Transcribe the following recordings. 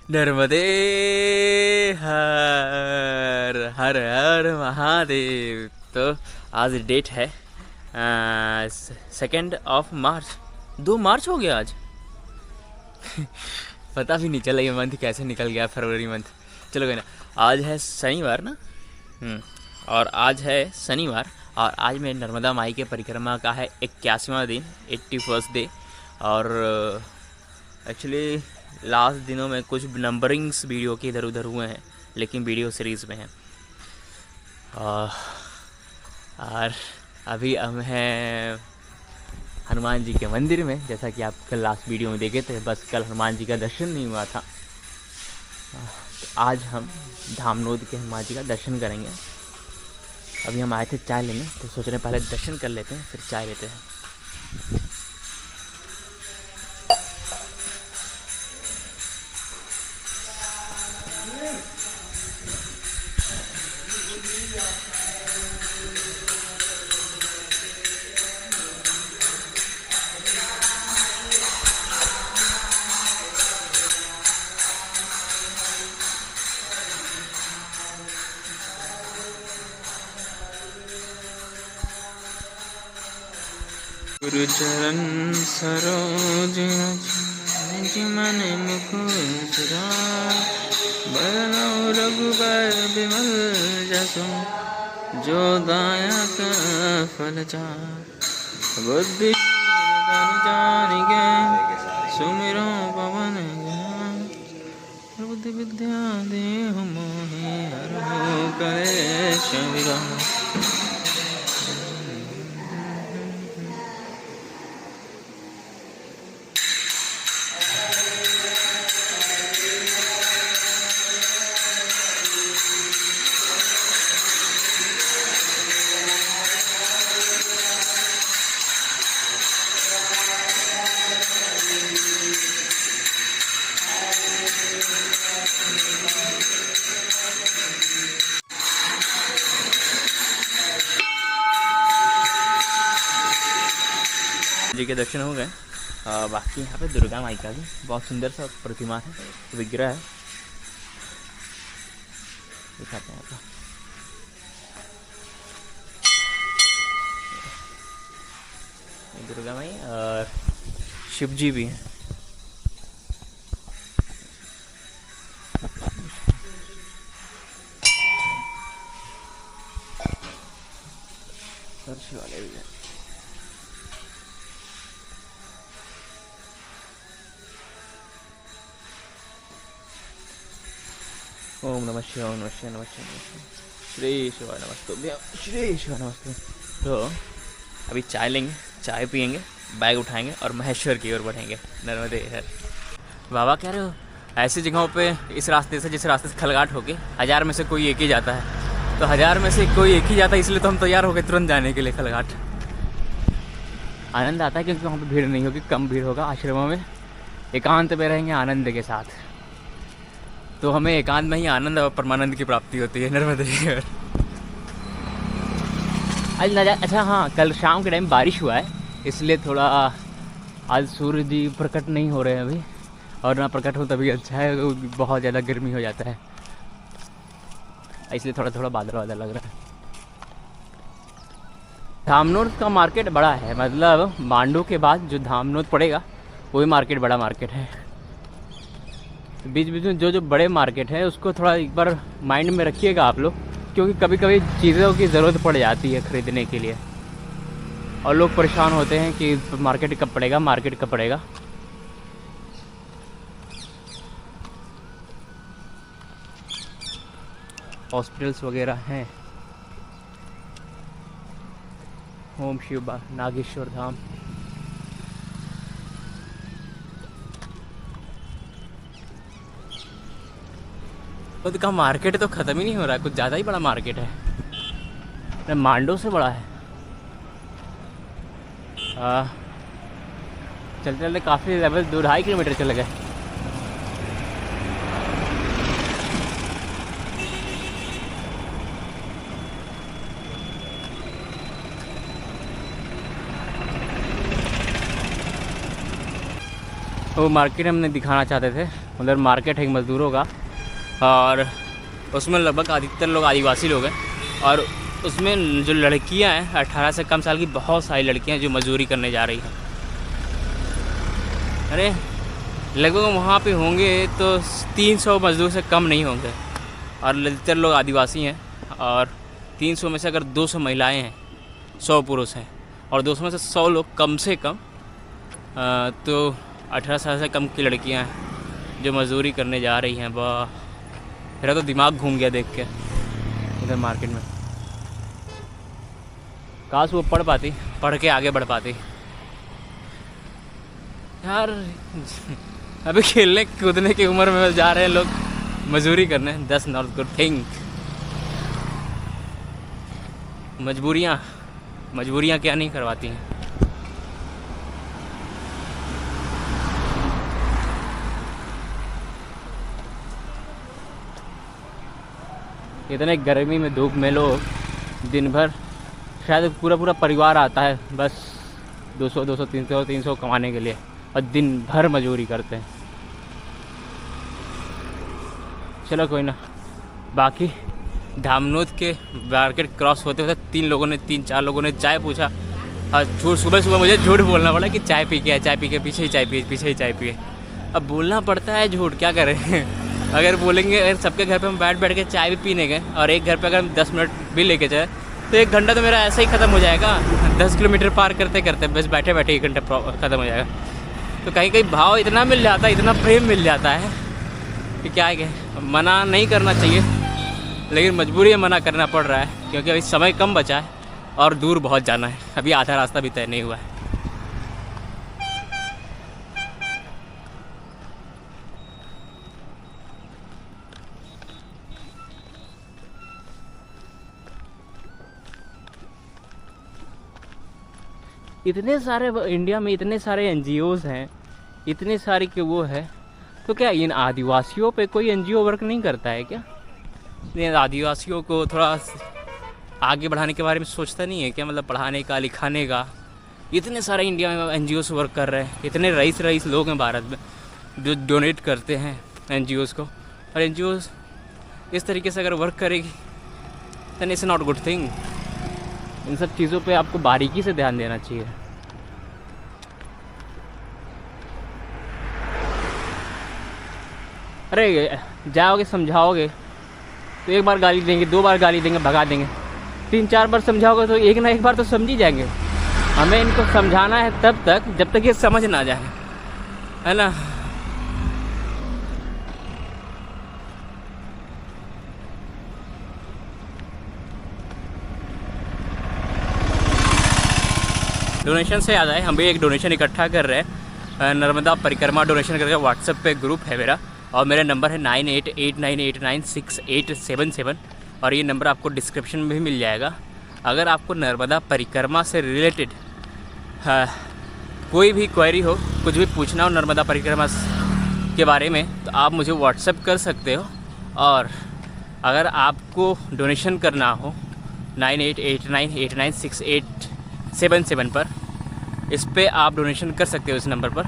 नर्मदे हर हर हर महादेव। तो आज डेट है 2 मार्च। 2 मार्च हो गया आज। पता भी नहीं चला ये मंथ कैसे निकल गया, फरवरी मंथ। चलो कोई ना, आज है शनिवार ना। और आज है शनिवार और आज में नर्मदा माई के परिक्रमा का है 81वां दिन, 81st डे। और एक्चुअली लास्ट दिनों में कुछ नंबरिंग्स वीडियो के इधर उधर हुए हैं, लेकिन वीडियो सीरीज़ में हैं। और अभी हम हैं हनुमान जी के मंदिर में, जैसा कि आप कल लास्ट वीडियो में देखे थे। बस कल हनुमान जी का दर्शन नहीं हुआ था, तो आज हम धामनोद के हनुमान जी का दर्शन करेंगे। अभी हम आए थे चाय लेने, तो सोच रहे हैं पहले दर्शन कर लेते हैं फिर चाय लेते हैं। गुरु चरण सरोज मन मुकुर बरनौ रघुबर बिमल जसो जो दायक फल चार। बुद्धि जानिके सुमिरो पवन बुद्धि विद्या देहु मोहि हरहु कलेश विराम। जी के दर्शन हो गए। बाकी यहाँ पे दुर्गा माई का भी बहुत सुंदर सा प्रतिमा है, विग्रह है, दिखाते हैं आपको। दुर्गा माई और शिव जी भी हैं। सरसी वाले भी हैं। ओम नमः शिवाय, नमः शिवाय, नमः शिवाय, नमः शिवाय, श्री शिवाय नमस्तुभ्यं, श्री शिवाय नमस्तुभ्यं। तो अभी चाय लेंगे, चाय पियेंगे, बैग उठाएंगे और महेश्वर की ओर बढ़ेंगे। नर्मदे हर। बाबा कह रहे हो ऐसी जगहों पे इस रास्ते से, जिस रास्ते से खलगाट होके 1000 में से कोई एक ही जाता है, तो 1000 में से कोई एक ही जाता है, इसलिए तो हम तैयार हो गए तुरंत जाने के लिए खलगाट। आनंद आता है क्योंकि वहाँ पर भीड़ नहीं होगी, कम भीड़ होगा। आश्रमों में एकांत में रहेंगे आनंद के साथ, तो हमें एकांत में ही आनंद और परमानंद की प्राप्ति होती है। नर्मदे हर। आज अच्छा हाँ, कल शाम के टाइम बारिश हुआ है, इसलिए थोड़ा आज सूर्य जी प्रकट नहीं हो रहे हैं अभी, और ना प्रकट हो तभी अच्छा है, बहुत ज़्यादा गर्मी हो जाता है, इसलिए थोड़ा थोड़ा बादल बादल लग रहा है। धामनोद का मार्केट बड़ा है, मतलब मांडू के बाद जो धामनोद पड़ेगा वही मार्केट बड़ा मार्केट है। बीच बीच में जो बड़े मार्केट है उसको थोड़ा एक बार माइंड में रखिएगा आप लोग, क्योंकि कभी कभी चीज़ों की ज़रूरत पड़ जाती है ख़रीदने के लिए, और लोग परेशान होते हैं कि मार्केट कब पड़ेगा, मार्केट कब पड़ेगा। हॉस्पिटल्स वगैरह हैं। ओम शिव नागेश्वर धाम। खुद का मार्केट तो ख़त्म ही नहीं हो रहा है, कुछ ज़्यादा ही बड़ा मार्केट है, मांडो से बड़ा है। चलते चलते काफ़ी लेवल 2-2.5 किलोमीटर चले गए। वो मार्केट हमने दिखाना चाहते थे, उधर मार्केट है मज़दूरों का, और उसमें लगभग अधिकतर लोग आदिवासी लोग हैं। और उसमें जो लड़कियां हैं 18 से कम साल की, बहुत सारी लड़कियां हैं जो मजदूरी करने जा रही हैं। अरे लगभग वहाँ पे होंगे तो 300 मज़दूर से कम नहीं होंगे, और अधिकतर लोग आदिवासी हैं। और 300 में से अगर 200 महिलाएं हैं, 100 पुरुष हैं, और 200 में से 100 लोग कम से कम तो 18 साल से कम की लड़कियां हैं जो मजदूरी करने जा रही हैं। वाह, मेरा तो दिमाग घूम गया देख के इधर मार्केट में। काश वो पढ़ के आगे बढ़ पाती यार। अभी खेलने कूदने की उम्र में जा रहे हैं लोग मजदूरी करने। That's not good thing. मजबूरियाँ क्या नहीं करवाती हैं। इतने गर्मी में धूप में लोग दिन भर, शायद पूरा परिवार आता है बस 200 300 कमाने के लिए, और दिन भर मजदूरी करते हैं। चलो कोई ना। बाकी धामनोद के मार्केट क्रॉस होते होते 3-4 लोगों ने चाय पूछा, और सुबह मुझे झूठ बोलना पड़ा कि चाय पी के आए, चाय पी के पीछे ही चाय पिए। अब बोलना पड़ता है झूठ, क्या करें। अगर बोलेंगे, अगर सबके घर पे हम बैठ के चाय भी पीने गए, और एक घर पे अगर हम 10 मिनट भी लेके जाए, तो 1 घंटा तो मेरा ऐसा ही ख़त्म हो जाएगा। 10 किलोमीटर पार करते करते बस बैठे 1 घंटा ख़त्म हो जाएगा। तो कहीं भाव इतना मिल जाता है, इतना प्रेम मिल जाता है कि क्या है, मना नहीं करना चाहिए, लेकिन मजबूरी है, मना करना पड़ रहा है, क्योंकि अभी समय कम बचा है और दूर बहुत जाना है। अभी आधा रास्ता भी तय नहीं हुआ है। इतने सारे इंडिया में इतने सारे NGOs हैं, इतने सारे के वो है, तो क्या इन आदिवासियों पे कोई NGO वर्क नहीं करता है क्या? इन आदिवासियों को थोड़ा आगे बढ़ाने के बारे में सोचता नहीं है क्या? मतलब पढ़ाने का, लिखाने का। इतने सारे इंडिया में NGOs वर्क कर रहे हैं, इतने रईस लोग हैं भारत में जो डोनेट करते हैं NGOs को, और NGOs इस तरीके से अगर वर्क करेगी then it's not good thing। इन सब चीज़ों पे आपको बारीकी से ध्यान देना चाहिए। अरे जाओगे समझाओगे तो 1 बार गाली देंगे, 2 बार गाली देंगे, भगा देंगे। 3-4 बार समझाओगे तो एक ना एक बार तो समझ ही जाएंगे। हमें इनको समझाना है तब तक जब तक ये समझ ना जाए, है ना। डोनेशन से याद आए, हम भी एक डोनेशन इकट्ठा कर रहे हैं। नर्मदा परिक्रमा डोनेशन करके व्हाट्सएप पे ग्रुप है मेरा, और मेरा नंबर है 9889896877, और ये नंबर आपको डिस्क्रिप्शन में भी मिल जाएगा। अगर आपको नर्मदा परिक्रमा से रिलेटेड कोई भी क्वेरी हो, कुछ भी पूछना हो नर्मदा परिक्रमा के बारे में, तो आप मुझे व्हाट्सएप कर सकते हो। और अगर आपको डोनेशन करना हो 9889896877 पर, इस पे आप डोनेशन कर सकते हो इस नंबर पर,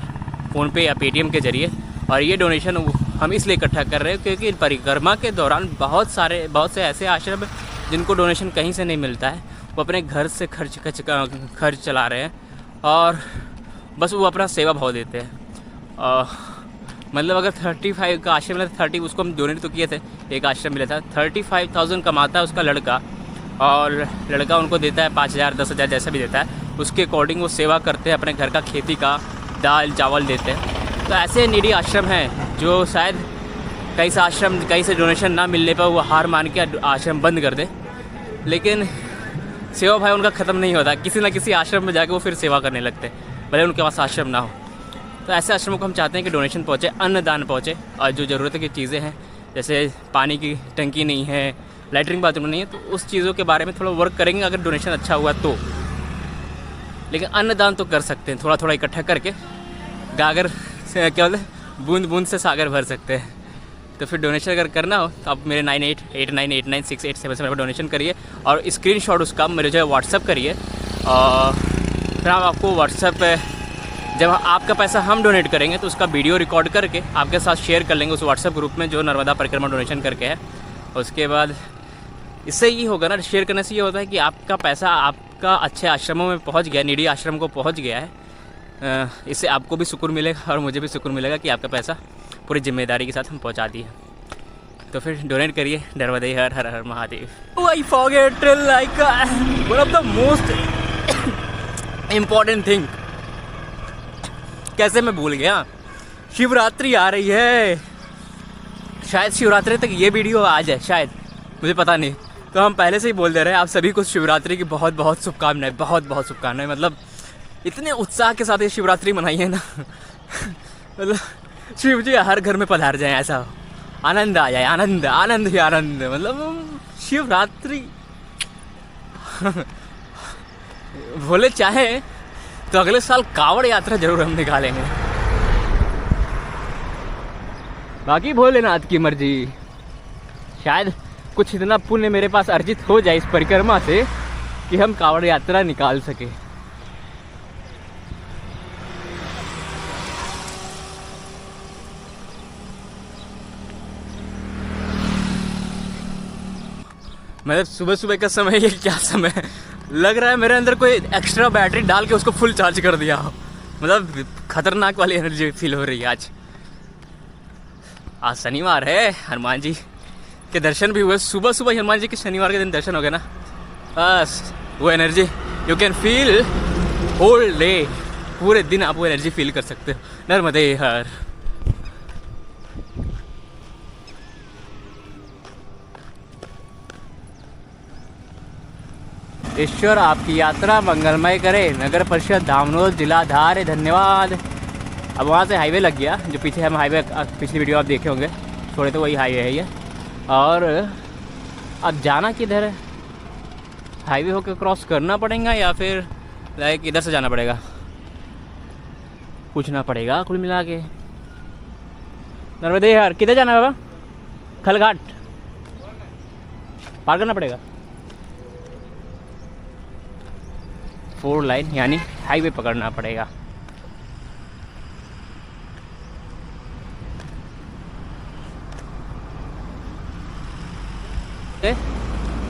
फ़ोनपे या पेटीएम के ज़रिए। और ये डोनेशन हम इसलिए इकट्ठा कर रहे हैं क्योंकि परिक्रमा के दौरान बहुत से ऐसे आश्रम जिनको डोनेशन कहीं से नहीं मिलता है, वो अपने घर से खर्च चला रहे हैं, और बस वो अपना सेवा भाव देते हैं। मतलब अगर 35 का आश्रम मिला था, 30 उसको हम डोनेट तो किए थे, एक आश्रम मिला था। 35,000 कमाता है उसका लड़का, और लड़का उनको देता है 5,000 10,000 जैसा भी देता है, उसके अकॉर्डिंग वो सेवा करते हैं, अपने घर का खेती का दाल चावल देते हैं। तो ऐसे नीडी आश्रम हैं जो शायद कहीं से डोनेशन ना मिलने पर वो हार मान के आश्रम बंद कर दे, लेकिन सेवा भाई उनका ख़त्म नहीं होता। किसी न किसी आश्रम में जाके वो फिर सेवा करने लगते हैं, भले उनके पास आश्रम ना हो। तो ऐसे आश्रमों को हम चाहते हैं कि डोनेशन पहुँचे, अन्नदान पहुँचे, और जो ज़रूरत की चीज़ें हैं, जैसे पानी की टंकी नहीं है, लैट्रिन बाथरूम नहीं है, तो उस चीज़ों के बारे में थोड़ा वर्क करेंगे अगर डोनेशन अच्छा हुआ तो। लेकिन अन्नदान तो कर सकते हैं, थोड़ा थोड़ा इकट्ठा करके गागर से क्या बोलते हैं, बूंद बूंद से सागर भर सकते हैं। तो फिर डोनेशन अगर करना हो तो आप मेरे 9889896877 पर डोनेशन करिए, और स्क्रीनशॉट उसका मेरे जो है व्हाट्सअप करिए, और फिर हम आपको व्हाट्सएप पे जब आपका पैसा हम डोनेट करेंगे तो उसका वीडियो रिकॉर्ड करके आपके साथ शेयर कर लेंगे उस व्हाट्सएप ग्रुप में जो नर्मदा परिक्रमा डोनेशन करके है। उसके बाद इससे ये होगा ना, शेयर करने से ये होता है कि आपका पैसा आपका अच्छे आश्रमों में पहुंच गया, नीडी आश्रम को पहुंच गया है। इससे आपको भी सुकून मिलेगा और मुझे भी सुकून मिलेगा कि आपका पैसा पूरी जिम्मेदारी के साथ हम पहुंचा दिए। तो फिर डोनेट करिए। Narmade Har Har Har Mahadev. I forget like one of the most important thing, कैसे मैं भूल गया, शिवरात्रि आ रही है। शायद शिवरात्रि तक ये वीडियो आ जाए, शायद, मुझे पता नहीं। तो हम पहले से ही बोल दे रहे हैं आप सभी को शिवरात्रि की बहुत बहुत शुभकामनाएं, बहुत बहुत शुभकामनाएं। मतलब इतने उत्साह के साथ ये शिवरात्रि मनाइए ना मतलब शिव जी हर घर में पधार जाए, ऐसा हो, आनंद आ जाए, आनंद आनंद ही आनंद। मतलब शिवरात्रि बोले चाहे तो अगले साल कांवड़ यात्रा जरूर हम निकालेंगे। बाकी भोलेनाथ की मर्जी, शायद कुछ इतना पुण्य मेरे पास अर्जित हो जाए इस परिक्रमा से कि हम कांवड़ यात्रा निकाल सके। मतलब सुबह सुबह का समय, ये क्या समय है? लग रहा है मेरे अंदर कोई एक्स्ट्रा बैटरी डाल के उसको फुल चार्ज कर दिया हो। मतलब खतरनाक वाली एनर्जी फील हो रही है आज शनिवार है, हनुमान जी के दर्शन भी हुए सुबह सुबह। हनुमान जी के शनिवार के दिन दर्शन हो गए ना, बस वो energy you can feel whole day, पूरे दिन आप वो एनर्जी फील कर सकते हो। नर्मदे हर। ईश्वर आपकी यात्रा मंगलमय करे। नगर परिषद धामनोद जिला धार, धन्यवाद। अब वहाँ से हाईवे लग गया, जो पीछे हम हाईवे पिछली वीडियो आप देखे होंगे, थोड़े तो वही हाईवे है ये। और अब जाना किधर है? हाईवे होकर क्रॉस करना पड़ेगा या फिर लाइक इधर से जाना पड़ेगा, पूछना पड़ेगा कुल मिला के। नर्मदे हर किधर जाना है बाबा? खलघाट पार करना पड़ेगा। 4 लाइन यानी हाईवे पकड़ना पड़ेगा।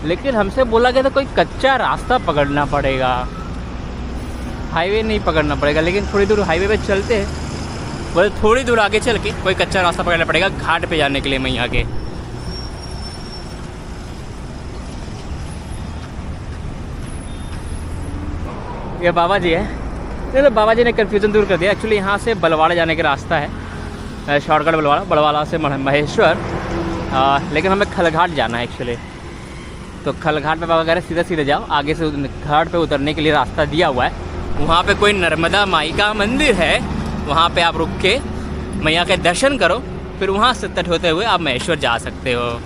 लेकिन हमसे बोला गया था कोई कच्चा रास्ता पकड़ना पड़ेगा, हाईवे नहीं पकड़ना पड़ेगा। लेकिन थोड़ी दूर हाईवे पे चलते हैं, बोले थोड़ी दूर आगे चल के कोई कच्चा रास्ता पकड़ना पड़ेगा घाट पे जाने के लिए मैया के। ये बाबा जी है, चलो बाबा जी ने कन्फ्यूज़न दूर कर दिया। एक्चुअली यहाँ से बलवाड़ा जाने का रास्ता है, शॉर्टकट बलवाड़ा से महेश्वर, लेकिन हमें खलघाट जाना है एक्चुअली। तो खलघाट पे बाबा कह रहे सीधे सीधे जाओ, आगे से घाट पे उतरने के लिए रास्ता दिया हुआ है। वहाँ पे कोई नर्मदा माई का मंदिर है, वहाँ पे आप रुक के मैया के दर्शन करो, फिर वहाँ से तट होते हुए आप महेश्वर जा सकते हो।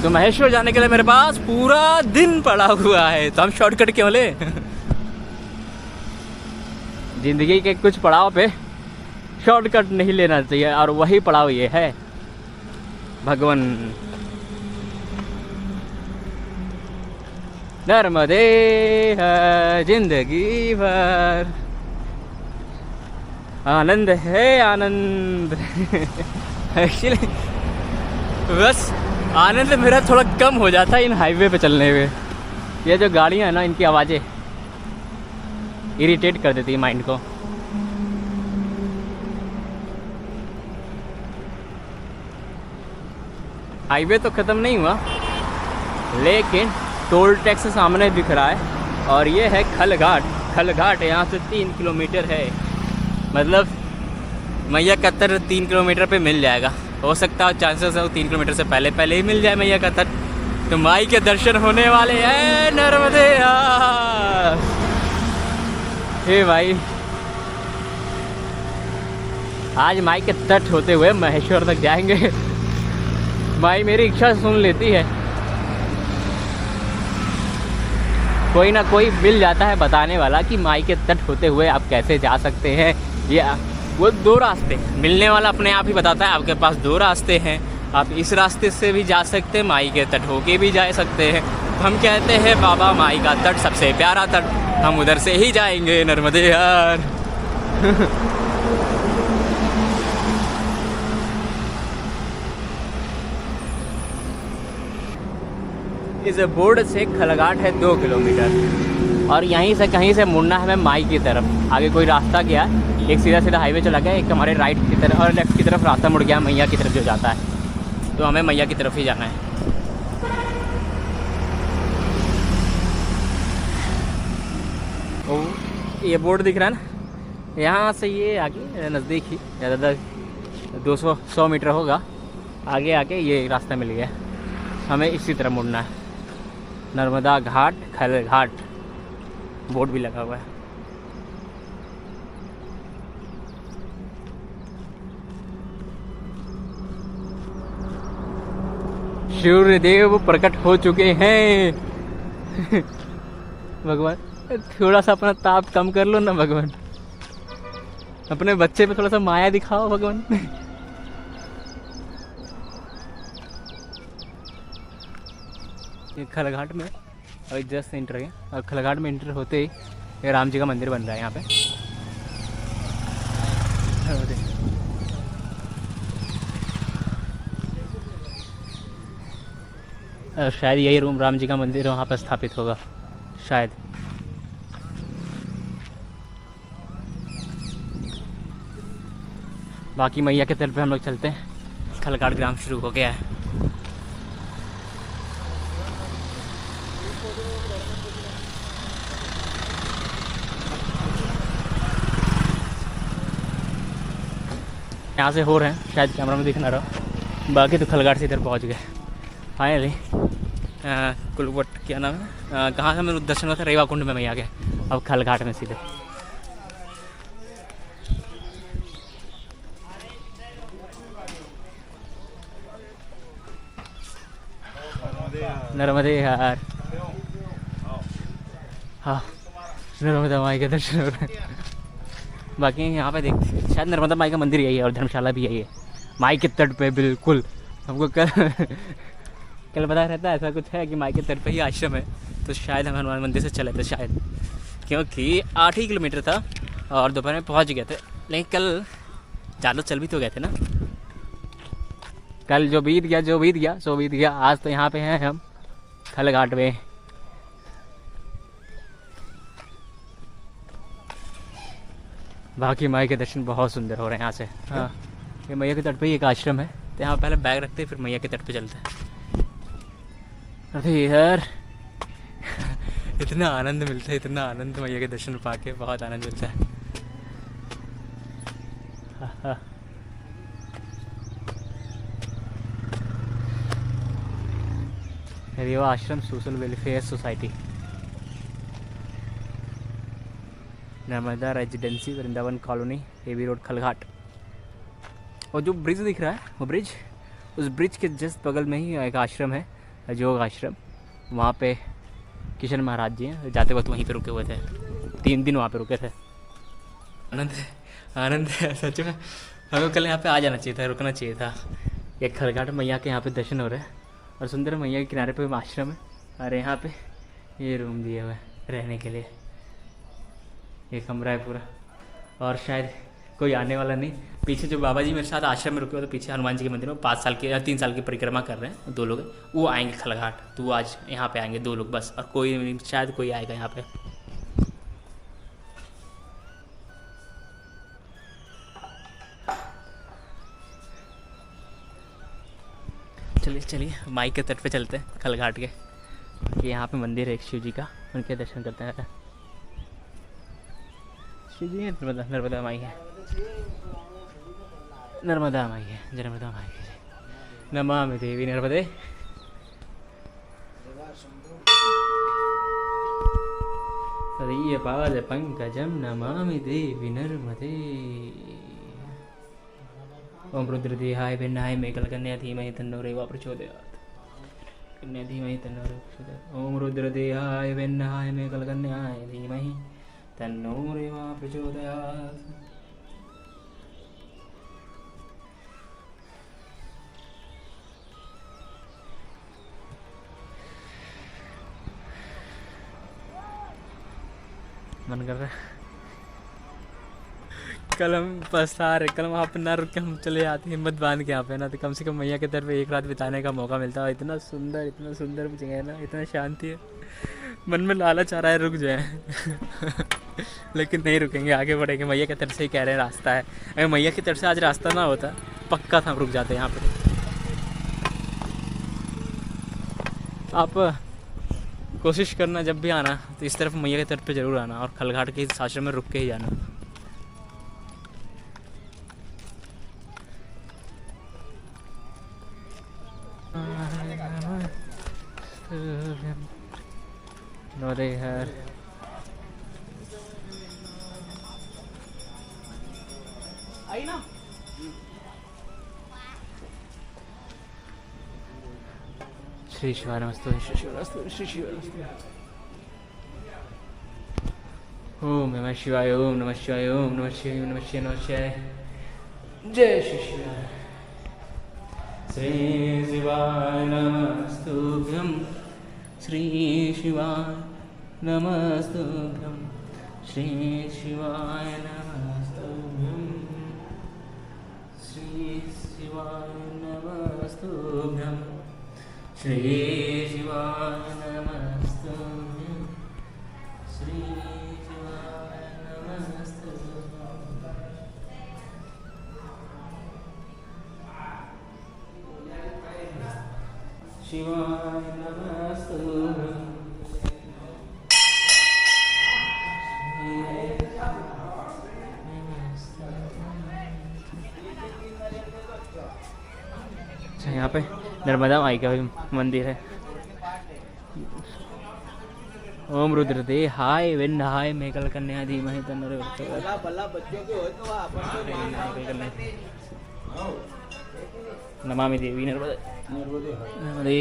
तो महेश्वर जाने के लिए मेरे पास पूरा दिन पड़ा हुआ है, तो हम शॉर्टकट क्यों ले? जिंदगी के कुछ पड़ाव पे शॉर्टकट नहीं लेना चाहिए, और वही पड़ाव ये है भगवान। नर्मदे है जिंदगी भर, आनंद है आनंद। एक्चुअली बस आनंद मेरा थोड़ा कम हो जाता है इन हाईवे पे चलने में। ये जो गाड़ियाँ हैं ना, इनकी आवाज़ें इरिटेट कर देती है माइंड को। हाईवे तो ख़त्म नहीं हुआ, लेकिन टोल टैक्स सामने दिख रहा है, और ये है खलघाट। खलघाट यहाँ से 3 किलोमीटर है, मतलब मैया का तट 3 किलोमीटर पे मिल जाएगा। हो सकता है चांसेस है 3 किलोमीटर से पहले पहले ही मिल जाए मैया का तट। तो माई के दर्शन होने वाले हैं नर्मदे। हे भाई, आज माई के तट होते हुए महेश्वर तक जाएंगे। माई मेरी इच्छा सुन लेती है, कोई ना कोई मिल जाता है बताने वाला कि माई के तट होते हुए आप कैसे जा सकते हैं। ये वो 2 रास्ते मिलने वाला अपने आप ही बताता है, आपके पास 2 रास्ते हैं। आप इस रास्ते से भी जा सकते हैं, माई के तट होके भी जा सकते हैं, हम कहते हैं बाबा माई का तट सबसे प्यारा तट, हम उधर से ही जाएंगे नर्मदे यार। इस बोर्ड से खलघाट है 2 किलोमीटर और यहीं से कहीं से मुड़ना है हमें माई की तरफ। आगे कोई रास्ता गया, एक सीधा सीधा हाईवे चला गया, एक हमारे राइट की तरफ और लेफ्ट की तरफ रास्ता मुड़ गया मैया की तरफ जो जाता है, तो हमें मैया की तरफ ही जाना है। ओ ये बोर्ड दिख रहा है ना, यहाँ से ये आगे नज़दीक ही ज़्यादा 200 मीटर होगा, आगे आके ये रास्ता मिल गया, हमें इसी तरफ मुड़ना है। नर्मदा घाट खलघाट बोर्ड भी लगा हुआ है। सूर्य देव प्रकट हो चुके हैं। भगवान थोड़ा सा अपना ताप कम कर लो ना भगवान, अपने बच्चे पे थोड़ा सा माया दिखाओ भगवान। ये खलघाट में अभी जस्ट एंटर है और खलघाट में एंटर होते ही ये राम जी का मंदिर बन रहा है यहाँ पे। शायद यही रूम राम जी का मंदिर वहाँ पर स्थापित होगा शायद। बाकी मैया के तरफ हम लोग चलते हैं, खलघाट ग्राम शुरू हो गया है। यहाँ से हो रहे हैं, शायद कैमरा में दिख ना रहा, बाकी तो खलघाट से इधर पहुँच गए फाइनली। कुलवट क्या नाम है, कहाँ से हमें दर्शन हुआ था, रेवा कुंड में मैया के, अब खलघाट में सीधे। नर्मदे यार, हाँ नर्मदा माई के दर्शन हो रहे हैं। बाकी यहाँ पे देखते शायद नर्मदा माई का मंदिर यही है और धर्मशाला भी यही है, माई के तट पे बिल्कुल। हमको कल पता रहता है ऐसा कुछ है कि माई के तट पे ही आश्रम है, तो शायद हम हनुमान मंदिर से चले थे शायद, क्योंकि 8 ही किलोमीटर था और दोपहर में पहुँच गए थे। लेकिन कल ज़्यादा चल भी तो गए थे ना, कल जो बीत गया सो बीत गया। आज तो यहाँ पे हैं हम खलघाट में। बाकी माई के दर्शन बहुत सुंदर हो रहे हैं यहाँ से। हाँ ये मैया के तट पे ही एक आश्रम है, तो यहाँ पहले बैग रखते हैं फिर मैया के तट पे चलते हैं। अरे यार इतना आनंद मिलता है, इतना आनंद मैया के दर्शन पाके बहुत आनंद मिलता है। हाँ। Reva Ashram social welfare society, Narmada residency, Vrindavan colony, AB road, Khalghat. और जो ब्रिज दिख रहा है वो ब्रिज, उस ब्रिज के जस्ट बगल में ही एक आश्रम है, योग आश्रम। वहाँ पे किशन महाराज जी हैं, जाते वक्त वहीं पे रुके हुए थे, 3 दिन वहाँ पे रुके थे। आनंद है सच में। हमें कल यहाँ पे आ जाना चाहिए था, रुकना चाहिए था। एक खलघाट मैया के यहाँ पे दर्शन हो रहे हैं और सुंदर मैया के किनारे पे आश्रम है, और यहाँ पे ये रूम दिए हुए हैं रहने के लिए, ये कमरा है पूरा। और शायद कोई आने वाला नहीं। पीछे जो बाबा जी मेरे साथ आश्रम में रुके हुए, तो पीछे हनुमान जी के मंदिर में 5 साल की या 3 साल की परिक्रमा कर रहे हैं 2 लोग, वो आएंगे खलघाट, तो वो आज यहाँ पे आएंगे 2 लोग बस, और कोई नहीं, शायद कोई आएगा यहाँ पे। चलिए माई के तट पे चलते हैं खलघाट के। यहाँ पे मंदिर है एक शिव जी का, उनके दर्शन करते हैं। शिव जी है, नर्मदा माई है, नर्मदा माई है, जय नर्मदा माई है। नमामि देवी नर्मदे। तदीय पाद पंकजम नमामि देवी नर्मदे। ओम रुद्रदेहाय भिन्नाय मेघलकन्या धीमहि तन्नो रेवा प्रचोदयात्। कन्या धीमहि तन्नो रेवा प्रचोदयात्। ओम रुद्रदेहाय भिन्नाय मेघलकन्याय धीमहि तन्नो रेवा प्रचोदयात्। मन कर रहा है। कल हम पछता रहे, कल वहाँ पर ना रुक के हम चले जाते हिम्मत बांध के यहाँ पे ना, तो कम से कम मैया के दर पे एक रात बिताने का मौका मिलता है। इतना सुंदर जगह है ना, इतना शांति है, मन में लालच आ रहा है रुक जाए लेकिन नहीं रुकेंगे, आगे बढ़ेंगे। मैया की तरफ से ही कह रहे हैं रास्ता है, अगर मैया की तरफ से आज रास्ता ना होता पक्का था हम रुक जाते यहाँ पे। आप कोशिश करना जब भी आना तो इस तरफ मैया की तरफ पे ज़रूर आना, और खलघाट के इस आश्रम में रुक के ही जाना। नोरेहर आई ना श्री शिवाय नमस्तु, श्री शिवाय नमस्तु, श्री शिवाय नमस्तु। ओम नमः शिवाय, ओम नमः शिवाय, ओम नमः शिवाय, ओम नमः शिवाय, नमः शिवाय। जय श्री शिवाय। श्री शिवाय नमस्तुभ्यं, श्री शिवाय नमस्तुभ्यं, श्री शिवाय नमस्तुभ्यं, श्री शिवाय नमस्तुभ्यं, श्री शिवाय नमस्तुभ्यं, श्री शिवाय नमस्तुभ्यं। शिवाय नमस्तुभ्यं। अच्छा, यहाँ पे नर्मदा माई का भी मंदिर है। ओम रुद्र दे हाय विंड हाय मेकल कन्या धीमहि तन्नो नमामि देवी नर्मदे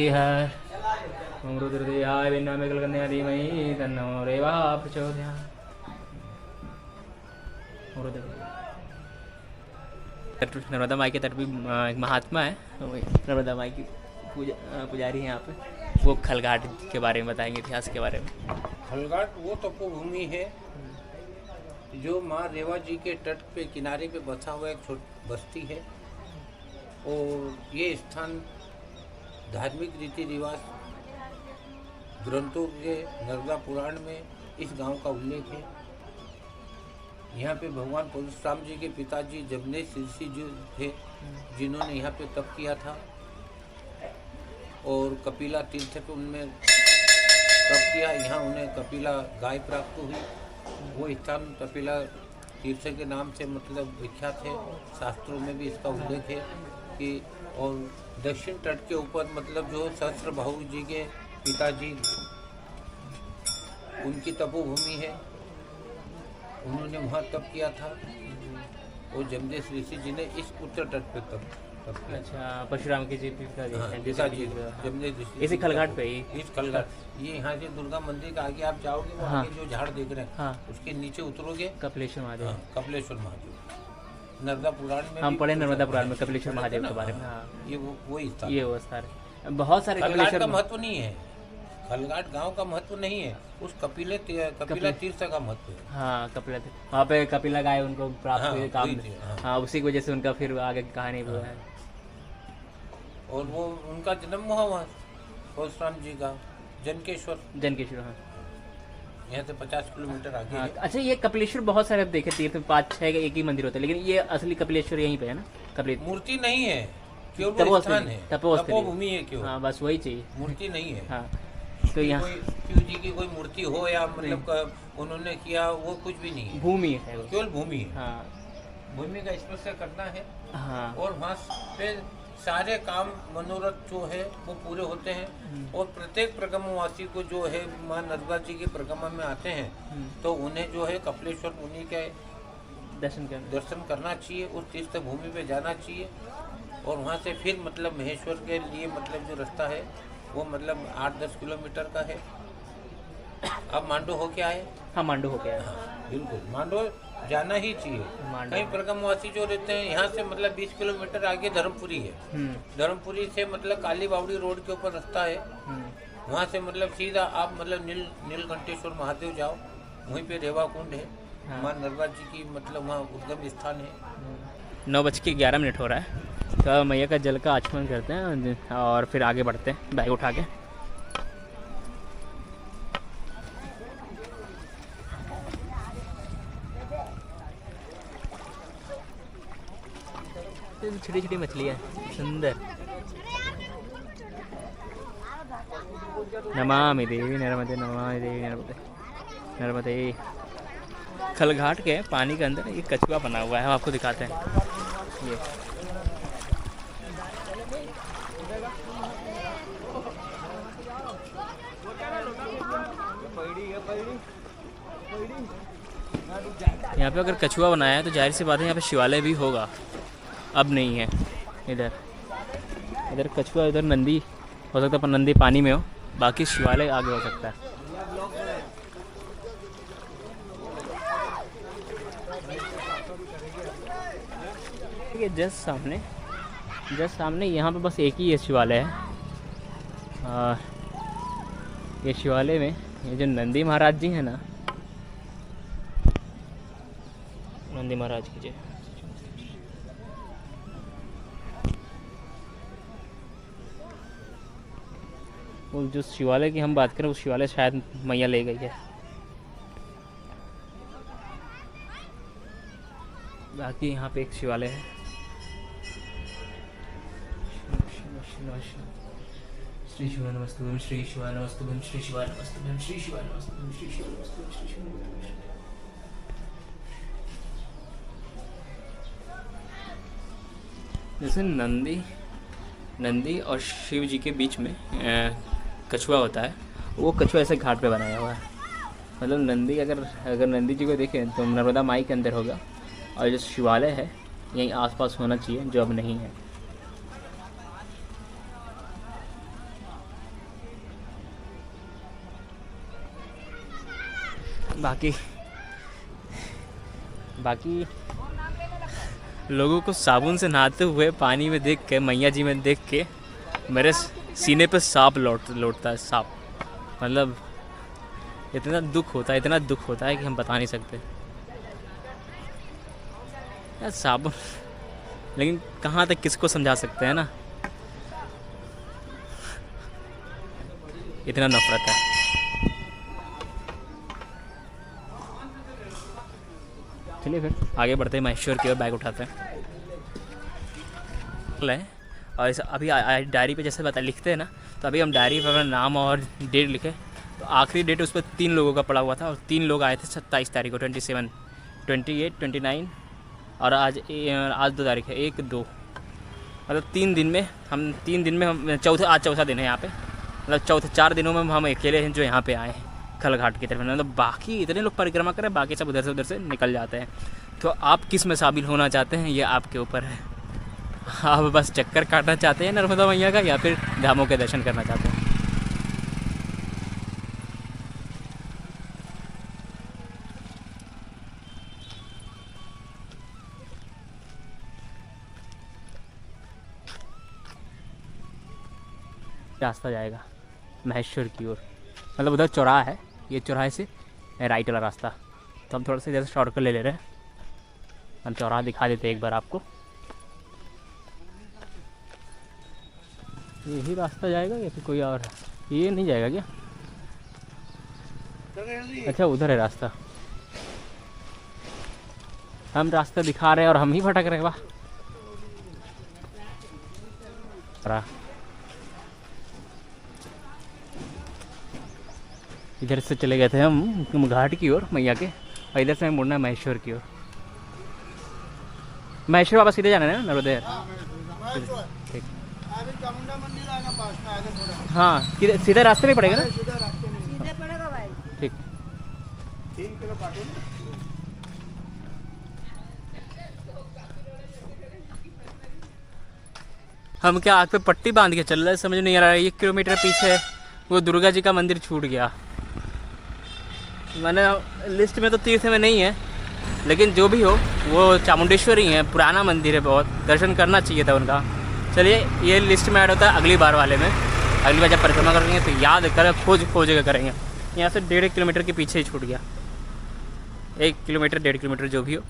हाय। ओम रुद्र दे हाय विंड हाय मेकल कन्या धीमहि तन्नो रेवा प्रचोदयात्। नर्मदा माई के तट भी एक महात्मा है, नर्मदा माई की पुजारी है यहाँ पे। वो खलघाट के बारे में बताएंगे, इतिहास के बारे में। खलघाट वो तपोभूमि है जो माँ रेवा जी के तट पे किनारे पे बसा हुआ एक छोटी बस्ती है, और ये स्थान धार्मिक रीति रिवाज ग्रंथों के नर्मदा पुराण में इस गांव का उल्लेख है। यहाँ पे भगवान परशुराम जी के पिताजी जमनेश ऋषि जी थे, जिन्होंने यहाँ पे तप किया था, और कपिला तीर्थ पे उनमें तप किया। यहाँ उन्हें कपिला गाय प्राप्त हुई। वो स्थान कपिला तीर्थ के नाम से मतलब विख्यात है। शास्त्रों में भी इसका उल्लेख है कि, और दक्षिण तट के ऊपर मतलब जो सहस्त्रबाहु जी के पिताजी, उनकी तपोभूमि है, उन्होंने वहाँ तप किया था, और जमनेश ऋषि जी ने इस उत्तर तट पे तप किया। अच्छा, परशुराम के जी पिताजी जमनेश ऋषि इसी खलघाट पे ही, इस खलघाट, ये यहाँ से दुर्गा मंदिर के आगे आप जाओगे, वो आगे जो झाड़ देख रहे हैं, हाँ, उसके नीचे उतरोगे कपिलेश्वर महादेव। कपिलेश्वर महादेव नर्मदा पुराण में हम पढ़े नर्मदा पुराण में कपिलेश्वर महादेव के बारे में। ये वो स्थान, ये वो स्थान है। बहुत सारे खलघाट का महत्व नहीं है, खलघाट गांव का महत्व नहीं है, उस कपिला तीर्थ का महत्व है। हाँ, कपिला वहाँ पे कपिला गाय उनको प्राप्त हुई काम। हाँ, उसी की वजह से उनका फिर आगे कहानी हुआ है। और वो उनका जन्म हुआ वहाँ परशुराम जी का जनकेश्वर। हाँ, यहाँ से 50 किलोमीटर आगे। हाँ, अच्छा, ये कपिलेश्वर बहुत सारे देखे तीर्थ 5-6 एक ही मंदिर होते हैं, लेकिन ये असली कपिलेश्वर यहीं पे है ना? कपिलेश्वर मूर्ति नहीं है, केवल स्थान है, तपोभूमि है केवल। हाँ, बस वही चाहिए, मूर्ति नहीं है। हाँ, तो यहाँ शिव जी की कोई मूर्ति हो या मतलब उन्होंने किया, वो कुछ भी नहीं है, भूमि है, केवल भूमि है। हाँ, भूमि का स्पर्श करना है। हाँ, और वहाँ पे सारे काम मनोरथ जो है वो पूरे होते हैं। और प्रत्येक प्रगमवासी को जो है माँ नर्मदा जी की परिक्रमा में आते हैं, तो उन्हें जो है कपिलेश्वर मुनि के दर्शन करना चाहिए, उस तीर्थ भूमि पे जाना चाहिए, और वहाँ से फिर मतलब महेश्वर के लिए मतलब जो रास्ता है वो मतलब 8-10 किलोमीटर का है। अब मांडो हो के आए? हाँ, मांडो हो गया। हाँ, बिल्कुल मांडो जाना ही चाहिए। कई प्रगमवासी जो रहते हैं यहाँ से मतलब 20 किलोमीटर आगे धर्मपुरी है। धर्मपुरी से मतलब काली बावड़ी रोड के ऊपर रास्ता है, वहाँ से मतलब सीधा आप मतलब नीलकंठेश्वर महादेव जाओ, वहीं पे रेवा कुंड है, हाँ। माँ नर्मदा जी की मतलब वहाँ उद्गम स्थान है। 9:11 हो रहा है, तो मैया का जल का आचमन करते हैं और फिर आगे बढ़ते हैं बैग उठा के। छोटी छोटी मछलियाँ सुंदर। नमामि देवी नर्मदे, नमामि देवी नर्मदे नर्मदे। खलघाट के पानी के अंदर एक कछुआ बना हुआ है, हम आपको दिखाते हैं। ये यहाँ पे अगर कछुआ बनाया है तो जाहिर सी बात है यहाँ पे शिवालय भी होगा। अब नहीं है, इधर कछुआ, इधर नंदी हो सकता है, पर नंदी पानी में हो, बाकी शिवालय आगे हो सकता है। ये जस्ट सामने यहाँ पे बस एक ही ये शिवालय है। और ये शिवालय में ये जो नंदी महाराज जी हैं ना, नंदी महाराज की जय। वो जो शिवालय की हम बात करें, उस शिवालय शायद मैया ले गई है। बाकी यहाँ पे एक शिवालय है। श्री शिवाय नमस्तुभ्यं, श्री शिवाय नमस्तुभ्यं, श्री शिवाय नमस्तुभ्यं, श्री शिवाय नमस्तुभ्यं, श्री शिवाय नमस्तुभ्यं, श्री शिवाय नमस्तुभ्यं। जैसे नंदी और शिव जी के बीच में कछुआ होता है, वो कछुआ ऐसे घाट पे बनाया हुआ है। मतलब नंदी अगर नंदी जी को देखें तो नर्मदा माई के अंदर होगा, और जो शिवालय है यहीं आसपास होना चाहिए, जो अब नहीं है। बाकी लोगों को साबुन से नहाते हुए पानी में देख के, मैया जी में देख के मेरे सीने पे सांप लौटता है। सांप मतलब इतना दुख होता है कि हम बता नहीं सकते यार। साबुन, लेकिन कहाँ तक किसको समझा सकते हैं ना, इतना नफरत है। चलिए फिर आगे बढ़ते हैं, महेश्वर की ओर बैग उठाते हैं। और इस अभी डायरी पे जैसे लिखते हैं ना, तो अभी हम डायरी पर अपना नाम और डेट लिखे, तो आखिरी डेट उस पर 3 लोगों का पड़ा हुआ था, और 3 लोग आए थे 27 तारीख को, 27, 28, 29, और आज 2 तारीख है, 1, 2, मतलब 3 दिन में हम आज चौथा दिन है यहाँ पे। मतलब 4 दिनों में हम अकेले हैं जो यहाँ पे आए हैं खलघाट की तरफ। मतलब बाकी इतने लोग परिक्रमा करें, बाकी सब उधर से निकल जाते हैं। तो आप किस में शामिल होना चाहते हैं, ये आपके ऊपर है। आप बस चक्कर काटना चाहते हैं नर्मदा मैया का, या फिर धामों के दर्शन करना चाहते हैं। रास्ता जाएगा महेश्वर की ओर, मतलब उधर चौराहा है, ये चौराहे से राइट वाला रास्ता। तो हम थोड़ा सा इधर शॉर्टकट ले रहे हैं। हम चौराहा दिखा देते हैं एक बार आपको। यही रास्ता जाएगा या फिर कोई और है? ये नहीं जाएगा क्या? अच्छा उधर है रास्ता। हम रास्ता दिखा रहे हैं और हम ही भटक रहे हैं। वाह, इधर से चले गए थे हम घाट की ओर मैया के, और इधर से हमें मुड़ना है महेश्वर की ओर। महेश्वर वापस सीधे जाना है ना नर्मदे? ठीक, हाँ सीधे रास्ते में पड़ेगा ना? सीधे पड़ेगा भाई। ठीक। हम क्या आग पे पट्टी बांध के चल रहे, समझ नहीं आ रहा है। 1 किलोमीटर पीछे वो दुर्गा जी का मंदिर छूट गया। मैंने लिस्ट में तो तीर्थ में नहीं है, लेकिन जो भी हो वो चामुंडेश्वरी है, पुराना मंदिर है बहुत, दर्शन करना चाहिए था उनका। चलिए ये लिस्ट में ऐड होता है अगली बार वाले में। अगली बार जब परिक्रमा करेंगे तो याद कर खोज के करेंगे। यहाँ से 1.5 किलोमीटर के पीछे ही छूट गया। 1 किलोमीटर 1.5 किलोमीटर जो भी हो,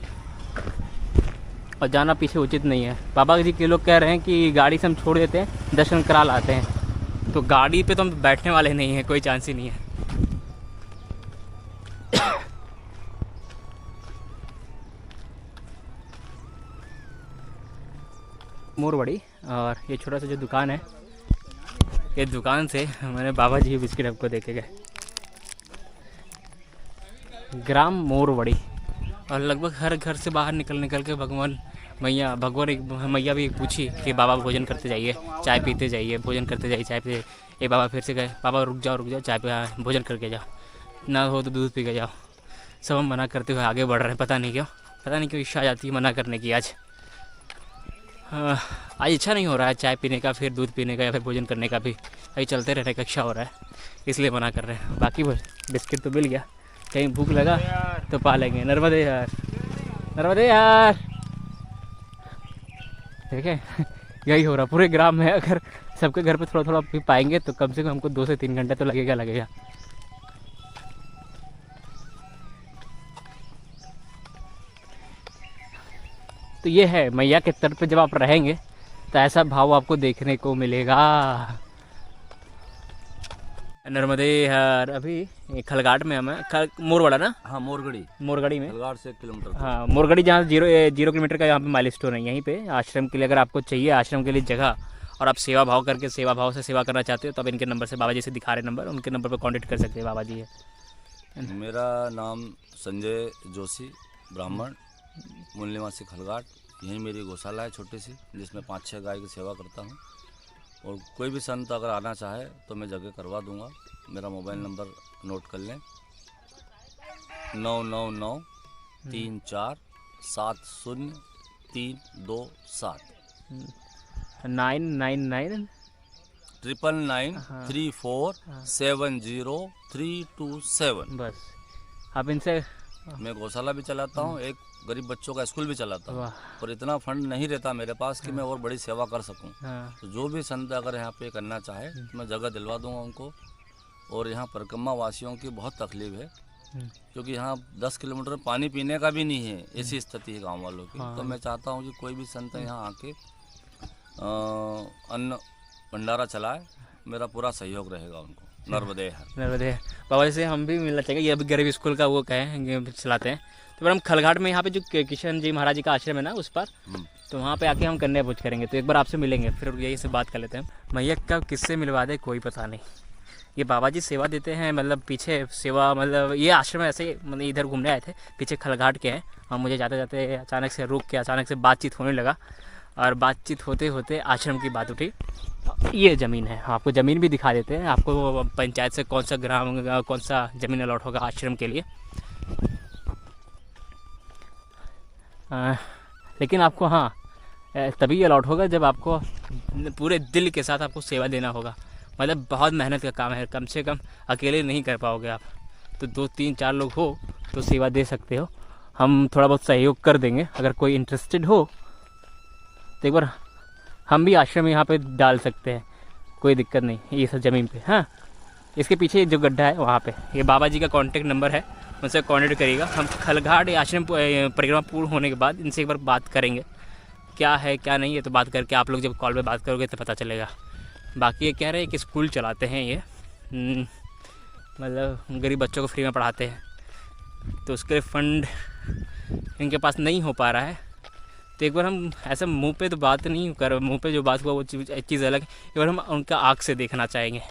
और जाना पीछे उचित नहीं है। बाबा जी के लोग कह रहे हैं कि गाड़ी से हम छोड़ देते हैं, दर्शन करा लाते हैं, तो गाड़ी पे तो हम बैठने वाले नहीं हैं, कोई चांस ही नहीं है। मोरवड़ी, और ये छोटा सा जो दुकान है, ये दुकान से मैंने बाबा जी बिस्किट आपको देखे गए, ग्राम मोरवड़ी। और लगभग हर घर से बाहर निकल के भगवान मैया भी पूछी कि बाबा भोजन करते जाइए, चाय पीते जाइए, भोजन करते जाइए, चाय पीते। ये बाबा फिर से गए, बाबा रुक जाओ चाय पे भोजन करके जाओ, ना हो तो दूध पी के जाओ। सब हम मना करते हुए आगे बढ़ रहे हैं, पता नहीं क्यों इच्छा आ जाती है मना करने की। आज इच्छा नहीं हो रहा है चाय पीने का, फिर दूध पीने का, या फिर भोजन करने का भी। अभी चलते रहने का इच्छा हो रहा है, इसलिए मना कर रहे हैं। बाकी बिस्किट तो मिल गया, कहीं भूख लगा तो पा लेंगे। नर्मदे यार देखें यही हो रहा पूरे ग्राम में। अगर सबके घर पे थोड़ा थोड़ा भी पाएंगे तो कम से कम हमको 2 से 3 घंटे तो लगेगा। तो ये है मैया के तट पे जब आप रहेंगे तो ऐसा भाव आपको देखने को मिलेगा। नर्मदे यार, अभी खलगाट में हमें मोरवाड़ा ना, हाँ मोरगढ़ी में खलगाट से 1 किलोमीटर। हाँ, मोरगढ़ी जहाँ 0 किलोमीटर का यहाँ पे माइलस्टोन है। यहीं पे आश्रम के लिए अगर आपको चाहिए आश्रम के लिए जगह, और आप सेवा भाव से सेवा करना चाहते हो, तो आप इनके नंबर से, बाबा जी से दिखा रहे नंबर, उनके नंबर पर कॉन्टेक्ट कर सकते हैं। बाबा जी है। मेरा नाम संजय जोशी, ब्राह्मण, मूल निवासी खलगाट। यहीं मेरी गौशाला है छोटी सी, जिसमें 5-6 गाय की सेवा करता हूँ। और कोई भी संत अगर आना चाहे तो मैं जगह करवा दूंगा। मेरा मोबाइल नंबर नोट कर लें, 9993470327 999 99934700327। बस आप इनसे। मैं गौशाला भी चलाता हूँ, एक गरीब बच्चों का स्कूल भी चलाता हूँ, और इतना फंड नहीं रहता मेरे पास कि मैं और बड़ी सेवा कर सकूँ। तो जो भी संत अगर यहाँ पे करना चाहे तो मैं जगह दिलवा दूंगा उनको। और यहाँ परिक्रमा वासियों की बहुत तकलीफ है, क्योंकि यहाँ 10 किलोमीटर पानी पीने का भी नहीं है, ऐसी स्थिति है गाँव वालों की। तो मैं चाहता हूँ कि कोई भी संत यहाँ आके अन्न भंडारा चलाए, मेरा पूरा सहयोग रहेगा उनको। नर्मदे बाबा जी से हम भी मिलना चाहेंगे। ये अभी गरीब स्कूल का वो कहें चलाते हैं। तो फिर हम खलघाट में यहाँ पे जो किशन जी महाराज जी का आश्रम है ना, उस पर, तो वहाँ पे आके हम कन्या भोज करेंगे। तो एक बार आपसे मिलेंगे, फिर यही से बात कर लेते हैं। मैया कब किससे मिलवा दे कोई पता नहीं। ये बाबा जी सेवा देते हैं, मतलब पीछे सेवा, मतलब ये आश्रम ऐसे मतलब इधर घूमने आए थे, पीछे खलघाट के हैं। और मुझे जाते जाते अचानक से रुक के अचानक से बातचीत होने लगा, और बातचीत होते होते आश्रम की बात उठी। ये ज़मीन है, आपको ज़मीन भी दिखा देते हैं। आपको पंचायत से कौन सा ज़मीन अलॉट होगा आश्रम के लिए। लेकिन आपको तभी अलॉट होगा जब आपको पूरे दिल के साथ आपको सेवा देना होगा। मतलब बहुत मेहनत का काम है, कम से कम अकेले नहीं कर पाओगे आप। तो 2-3-4 लोग हो तो सेवा दे सकते हो। हम थोड़ा बहुत सहयोग कर देंगे। अगर कोई इंटरेस्टेड हो तो एक बार हम भी आश्रम यहाँ पे डाल सकते हैं, कोई दिक्कत नहीं। ये सब ज़मीन पे, हाँ, इसके पीछे जो गड्ढा है वहाँ पे ये बाबा जी का कॉन्टेक्ट नंबर है, उनसे कॉन्टेक्ट करिएगा। हम खलघाट आश्रम परिक्रमा पूर्ण होने के बाद इनसे एक बार बात करेंगे, क्या है क्या नहीं है। तो बात करके आप लोग जब कॉल पे बात करोगे तो पता चलेगा। बाकी ये कह रहे हैं कि स्कूल चलाते हैं ये, मतलब गरीब बच्चों को फ्री में पढ़ाते हैं, तो उसके लिए फ़ंड इनके पास नहीं हो पा रहा है। तो एक बार हम ऐसा मुंह पे तो बात नहीं कर, मुंह पे जो बात हुआ वो चीज़ अलग है। एक बार हम उनका आँख से देखना चाहेंगे।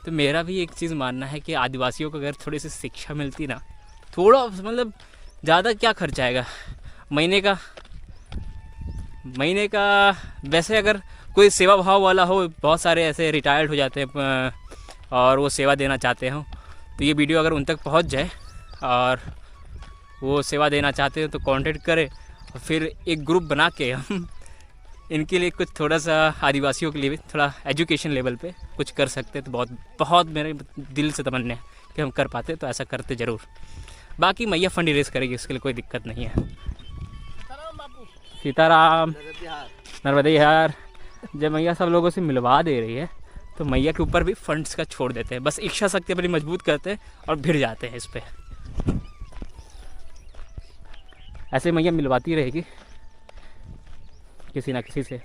तो मेरा भी एक चीज़ मानना है कि आदिवासियों को अगर थोड़ी सी शिक्षा मिलती ना, थोड़ा मतलब ज़्यादा क्या खर्च आएगा महीने का। वैसे अगर कोई सेवा भाव वाला हो, बहुत सारे ऐसे रिटायर्ड हो जाते हैं और वो सेवा देना चाहते हो, तो ये वीडियो अगर उन तक पहुंच जाए और वो सेवा देना चाहते हो तो कांटेक्ट करें। और फिर एक ग्रुप बना के हम इनके लिए कुछ थोड़ा सा आदिवासियों के लिए भी थोड़ा एजुकेशन लेवल पे कुछ कर सकते तो बहुत मेरे दिल से तमन्ना है कि हम कर पाते, तो ऐसा करते ज़रूर। बाकी मैया फंड रेस करेगी, उसके लिए कोई दिक्कत नहीं है। सीताराम, नर्मदे यार। जब मैया सब लोगों से मिलवा दे रही है तो मैया के ऊपर भी फंड्स का छोड़ देते हैं। बस इच्छा शक्ति अपनी मजबूत करते हैं और भिड़ जाते हैं इस पर। ऐसे मैया मिलवाती रहेगी किसी ना किसी से,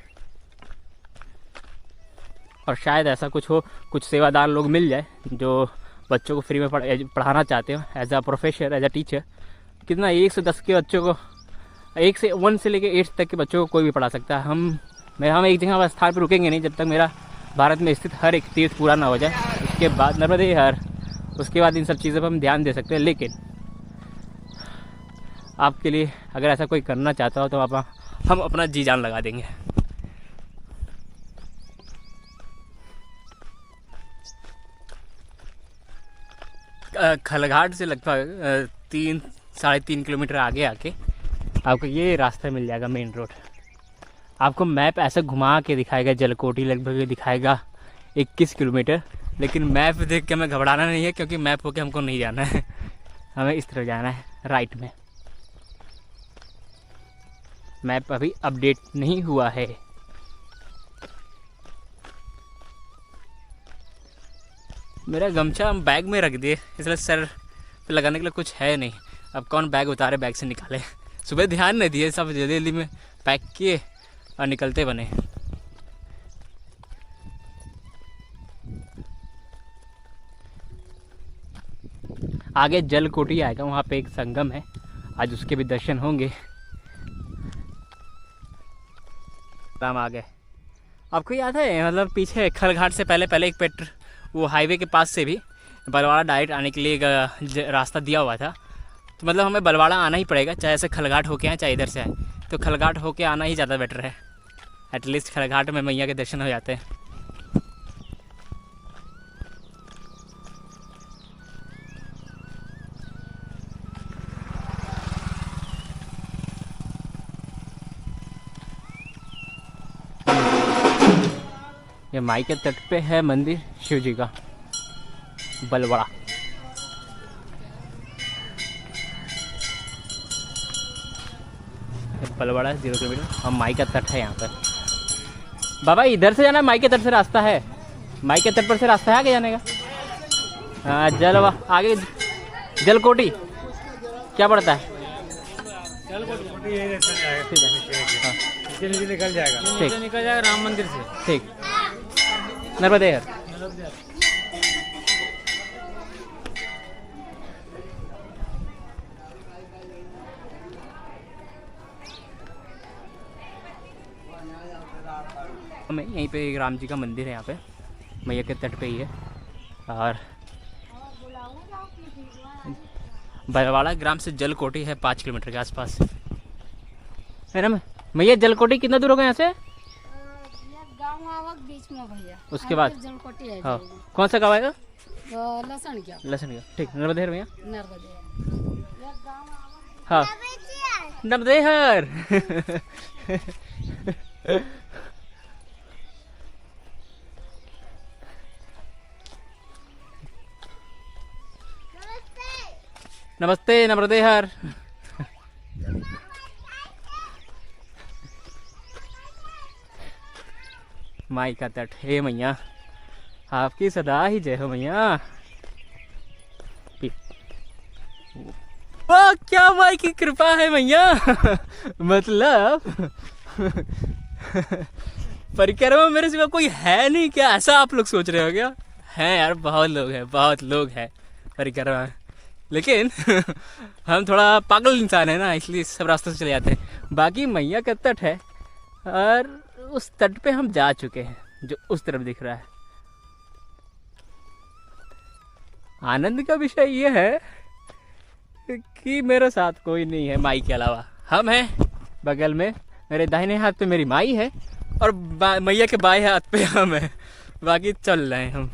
और शायद ऐसा कुछ हो, कुछ सेवादार लोग मिल जाए जो बच्चों को फ्री में पढ़ाना चाहते हो as a professor, as a teacher. कितना 1 से 10 के बच्चों को, 1 से लेकर 8 तक के बच्चों को कोई भी पढ़ा सकता है। हम एक जगह स्थान पर रुकेंगे नहीं जब तक मेरा भारत में स्थित हर एक तीर्थ पूरा ना हो जाए। उसके बाद नर्मदे हर, उसके बाद इन सब चीज़ों पर हम ध्यान दे सकते हैं। लेकिन आपके लिए अगर ऐसा कोई करना चाहता हो तो हम अपना जी जान लगा देंगे। खलघाट से लगभग 3-3.5 किलोमीटर आगे आके आपको ये रास्ता मिल जाएगा, मेन रोड। आपको मैप ऐसा घुमा के दिखाएगा, जलकोटी लगभग दिखाएगा 21 किलोमीटर। लेकिन मैप देख के हमें घबराना नहीं है, क्योंकि मैप होके हमको नहीं जाना है, हमें इस तरफ जाना है, राइट में। मैप अभी अपडेट नहीं हुआ है। मेरा गमछा हम बैग में रख दिए, इसलिए सर पे लगाने के लिए कुछ है नहीं। अब कौन बैग उतारे, बैग से निकाले। सुबह ध्यान नहीं दिए, सब जल्दी जल्दी में पैक किए और निकलते बने। आगे जलकोटी आएगा, वहाँ पे एक संगम है, आज उसके भी दर्शन होंगे। राम आ गए। आपको याद है, मतलब पीछे खलघाट से पहले एक वो हाईवे के पास से भी बलवाड़ा डायरेक्ट आने के लिए एक रास्ता दिया हुआ था। तो मतलब हमें बलवाड़ा आना ही पड़ेगा, चाहे ऐसे खलघाट होके आए चाहे इधर से आए। तो खलघाट होके आना ही ज़्यादा बेटर है, एटलीस्ट खलघाट में मैया के दर्शन हो जाते हैं। ये माई के तट पे है मंदिर शिव जी का, बलवाड़ा। बलवाड़ा 0 किलोमीटर और माई का तट है यहाँ पर। बाबा इधर से जाना है, माई के तट से रास्ता है, माई के तट पर से रास्ता है आगे जाने का। हाँ आगे जलकोटी क्या पड़ता है? जलकोटी निकल जाएगा, ठीक निकल जाएगा राम मंदिर से। ठीक, नर्मदे हर। हमें यहीं पे एक राम जी का मंदिर है, यहाँ पे मैया के तट पे ही है। और बलवाड़ा ग्राम से जलकोटी है 5 किलोमीटर के आसपास है ना। मैया जलकोटी कितना दूर होगा यहाँ से? गाँव आवक बीच में भैया, उसके बाद जलकोटी है। हाँ, कौन सा गाँव आएगा? लसन क्या? लसन का, ठीक। नर्मदेहर भैया, नर्मदे। हाँ नर्मदेहर। नमस्ते नर्मदेहर। माई का तट, हे मैया आपकी सदा ही जय हो मैया। वाह क्या माई की कृपा है मैया। मतलब परिक्रमा मेरे सिवा कोई है नहीं क्या, ऐसा आप लोग सोच रहे हो क्या? हैं यार, बहुत लोग हैं परिक्रमा, लेकिन हम थोड़ा पागल इंसान है ना, इसलिए सब रास्ते से चले जाते हैं। बाकी मैया का तट है और उस तट पे हम जा चुके हैं, जो उस तरफ दिख रहा है। आनंद का विषय ये है कि मेरे साथ कोई नहीं है माई के अलावा। हम हैं बगल में, मेरे दाहिने हाथ पे मेरी माई है और मैया के बाएं हाथ पे हम हैं, बाकी चल रहे हैं हम।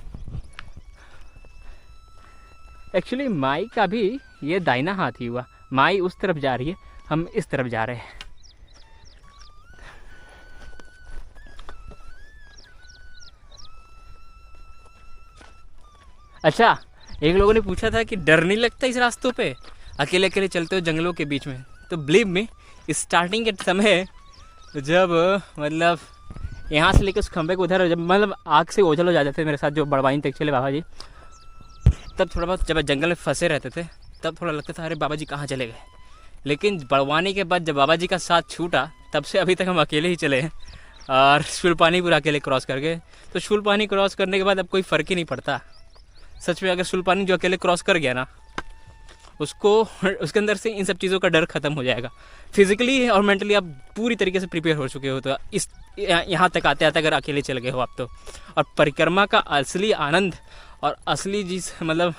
एक्चुअली माई का भी ये दाहिना हाथ ही हुआ, माई उस तरफ जा रही है, हम इस तरफ जा रहे हैं। अच्छा, एक लोगों ने पूछा था कि डर नहीं लगता इस रास्तों पे, अकेले अकेले चलते हो जंगलों के बीच में? तो बिलीव मी, स्टार्टिंग के समय जब मतलब यहाँ से लेकर उस खंबे को उधर, जब मतलब आग से ओझल हो जाते थे मेरे साथ जो बड़वाइन तक चले बाबा जी, तब थोड़ा बहुत जब जंगल में फंसे रहते थे तब थोड़ा लगता था अरे बाबा जी कहाँ चले गए। लेकिन बड़वानी के बाद जब बाबा जी का साथ छूटा तब से अभी तक हम अकेले ही चले हैं। और शुलपानी पूरा अकेले क्रॉस करके, तो शुलपानी क्रॉस करने के बाद अब कोई फ़र्क ही नहीं पड़ता सच में। अगर शुलपानी जो अकेले क्रॉस कर गया ना, उसको उसके अंदर से इन सब चीज़ों का डर ख़त्म हो जाएगा। फिजिकली और मेंटली आप पूरी तरीके से प्रिपेयर हो चुके हो। तो इस यहाँ तक आते आते अगर अकेले चले गए हो आप तो। और परिक्रमा का असली आनंद और असली चीज़ मतलब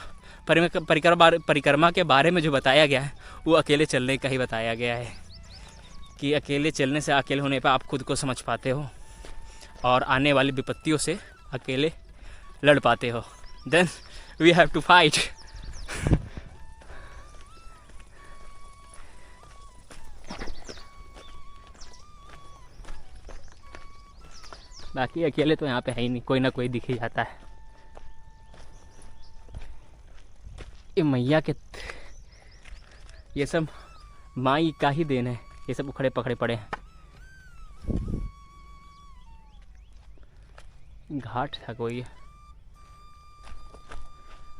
परिक्रमा के बारे में जो बताया गया है वो अकेले चलने का ही बताया गया है कि अकेले चलने से, अकेले होने पर आप खुद को समझ पाते हो और आने वाली विपत्तियों से अकेले लड़ पाते हो। Then we have to fight. बाकी अकेले तो यहाँ पे है ही नहीं, कोई ना कोई दिख ही जाता है। ये मैया के ये सब माई का ही देन है, ये सब उखड़े पकड़े पड़े हैं। घाट था कोई,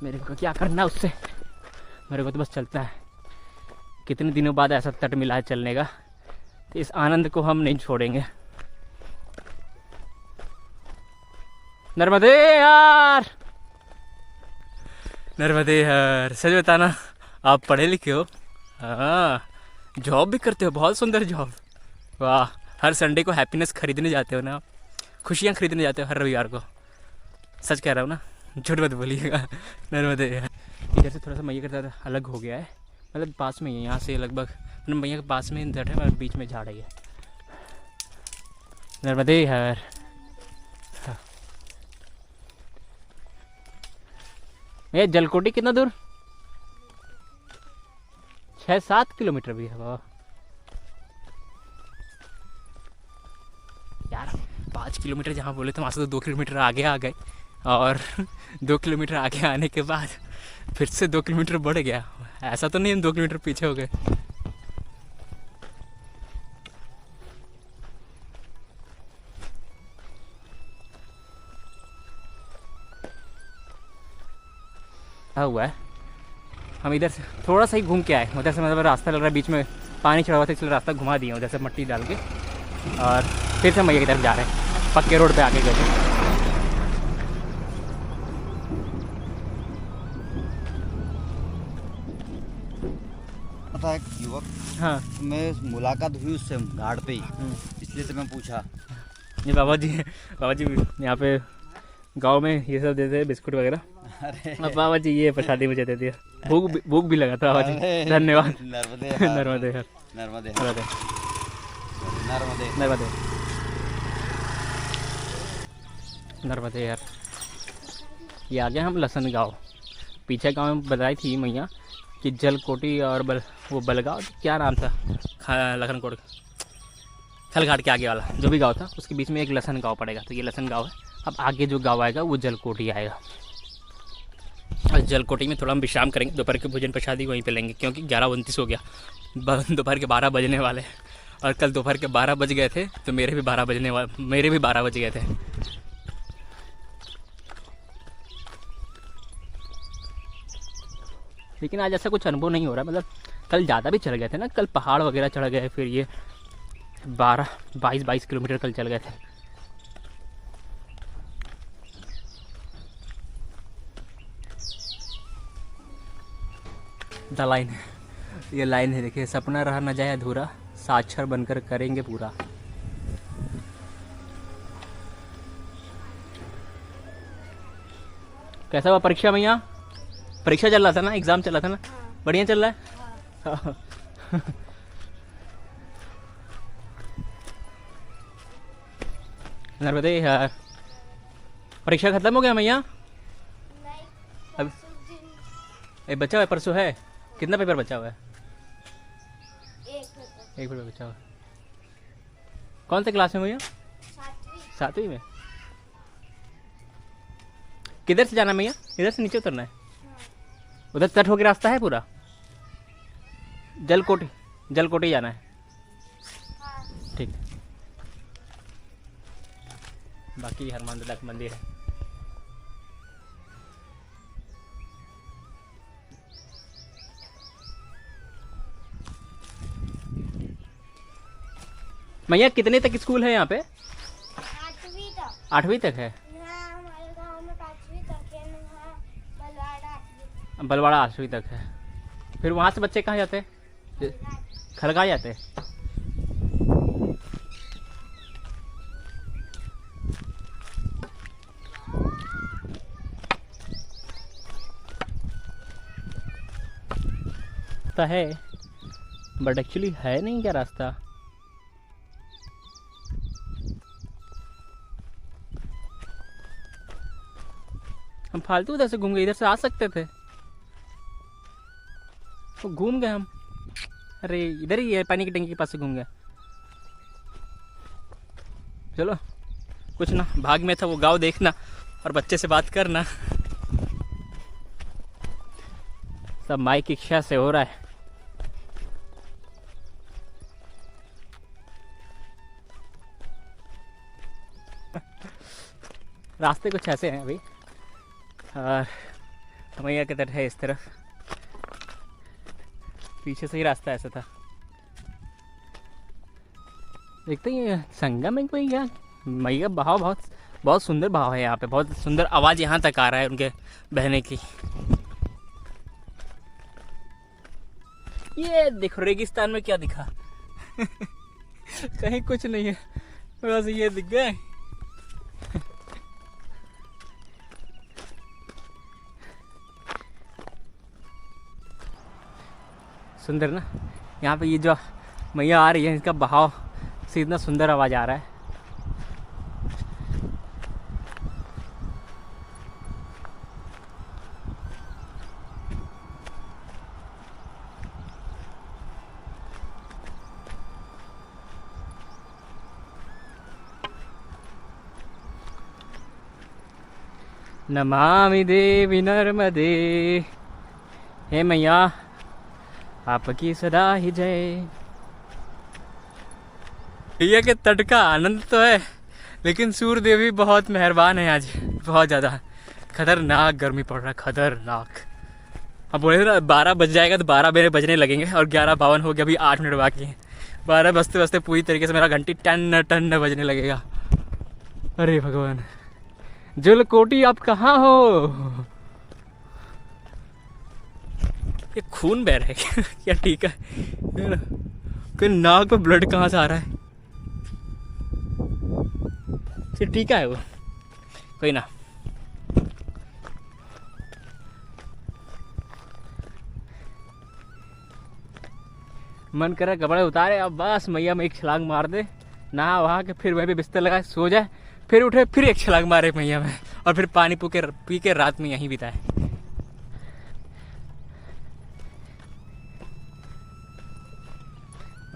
मेरे को क्या करना उससे, मेरे को तो बस चलता है। कितने दिनों बाद ऐसा तट मिला है चलने का, तो इस आनंद को हम नहीं छोड़ेंगे। नर्मदे यार, नर्मदे यार। सच बताना, आप पढ़े लिखे हो? हाँ, जॉब भी करते हो, बहुत सुंदर जॉब। वाह, हर संडे को हैप्पीनेस खरीदने जाते हो ना आप, खुशियाँ खरीदने जाते हो हर रविवार को। सच कह रहा हूँ ना, झूठ मत बोलिएगा। नर्मदे यार। इधर से थोड़ा सा मैया का अलग हो गया है, मतलब पास में ही है, यहाँ से लगभग मतलब मैया के पास में तट है, बीच में झाड़ है। नर्मदे यार। ये जलकोटी कितना दूर? 6-7 किलोमीटर भी है। वाह यार, 5 किलोमीटर जहाँ बोले थे वहाँ से तो 2 किलोमीटर आगे आ गए, और 2 किलोमीटर आगे आने के बाद फिर से 2 किलोमीटर बढ़ गया। ऐसा तो नहीं हम 2 किलोमीटर पीछे हो गए। हुआ है, हम इधर से थोड़ा सा ही घूम के आए। उधर से मतलब रास्ता लग रहा है, बीच में पानी चढ़ा हुआ था इसलिए रास्ता घुमा दिया उधर से मट्टी डाल के, और फिर से मैया की तरफ जा रहे हैं। पक्के रोड पे आके गए थे। था एक युवक, हाँ, मैं मुलाकात हुई उससे घाट पे ही, इसलिए से मैं पूछा। ये बाबा जी यहाँ पे गांव में ये सब देते हैं, बिस्कुट वगैरह। अरे अब बाबा जी ये प्रसादी मुझे दे दिया, भूख भी लगा था बाबा जी। धन्यवाद। नर्मदे नर्मदे यार, नर्मदे नर्मदे नर्मदे नर्मदे नर्मदे यार। ये आ गए हम लसन गाँव। पीछे गाँव में बताई थी मैया कि जलकोटी और वो बलगांव, क्या नाम था, लखनकोट खलघाट के आगे वाला जो भी गांव था, उसके बीच में एक लसन गांव पड़ेगा। तो ये लसन गांव है। अब आगे जो गांव आएगा वो जलकोटी आएगा, और जलकोटी में थोड़ा हम विश्राम करेंगे। दोपहर के भोजन प्रसादी वहीं पे लेंगे, क्योंकि 11:29 हो गया, दोपहर के 12 बजने वाले हैं। और कल दोपहर के 12 बज गए थे, तो मेरे भी 12 बज गए थे। लेकिन आज ऐसा कुछ अनुभव नहीं हो रहा, मतलब कल ज़्यादा भी चल गए थे ना, कल पहाड़ वगैरह चढ़ गए, फिर ये 22 किलोमीटर कल चल गए थे। द लाइन, ये लाइन है, देखिए, सपना रहा न जाए अधूरा, साक्षर बनकर करेंगे पूरा। कैसा हुआ परीक्षा भैया? परीक्षा चल रहा था ना, एग्जाम चल रहा था ना? बढ़िया चल रहा है। नर्मदे यार, परीक्षा खत्म हो गया भैया? अब एक बचा हुआ है, परसों है। कितना पेपर बचा हुआ है? एक पेपर बचा हुआ है। कौन से क्लास में भैया? 7वीं में। किधर से जाना है भैया? इधर से नीचे उतरना है? उधर तट होकर रास्ता है पूरा? जलकोटी जाना है। ठीक, बाकी हनुमान दादा का मंदिर है। मैया कितने तक स्कूल है यहाँ पे? 8वीं तक। 8वीं तक है। यहाँ हमारे गांव में 5वीं तक है, यहाँ बलवाड़ा 8वीं बलवाड़ा 8वीं तक है। फिर वहाँ से बच्चे कहाँ जाते हैं? खलगा जाते हैं। है बट एक्चुअली है नहीं क्या रास्ता। हम फालतू इधर से घूम गए, इधर से आ सकते थे तो घूम गए हम। अरे इधर ही है, पानी की टंकी के पास से घूम गए। चलो कुछ ना, भाग में था वो गांव देखना और बच्चे से बात करना, सब माई की इच्छा से हो रहा है। रास्ते कुछ ऐसे हैं अभी, और मैया की तरफ है इस तरफ, पीछे से ही रास्ता ऐसा था। देखते हैं संगम है कोई क्या। मैया बहाव बहुत बहुत सुंदर बहाव है यहाँ पे, बहुत सुंदर आवाज़ यहाँ तक आ रहा है उनके बहने की। ये देखो रेगिस्तान में क्या दिखा कहीं कुछ नहीं है, बस ये दिख गए। सुंदर ना, यहाँ पे ये जो मैया आ रही है इसका बहाव से इतना सुंदर आवाज़ आ रहा है। नमामि देवी नर्मदे, हे मैया आपकी सदा ही जय। भैया के तट का आनंद तो है, लेकिन सूर्य देवी बहुत मेहरबान है आज, बहुत ज़्यादा खतरनाक गर्मी पड़ रहा है, खतरनाक। अब बोले ना 12 बज जाएगा तो 12 मेरे बजने लगेंगे, और 11:52 हो गया, अभी 8 मिनट बाकी है। 12 बजते बजते पूरी तरीके से मेरा घंटी टन टन बजने लगेगा। अरे भगवान, जलकोटी आप कहाँ हो? ये खून बह रहा है क्या? ठीक है, फिर नाक पे ब्लड कहाँ से आ रहा है? फिर टीका है वो, कोई ना। मन कर रहा है कपड़े उतारे, अब बस मैया में एक छलांग मार दे, नहा वहा के फिर वहीं पे बिस्तर लगाए सो जाए, फिर उठे फिर एक छलांग मारे मैया में, और फिर पानी पी के रात में यहीं बिताए।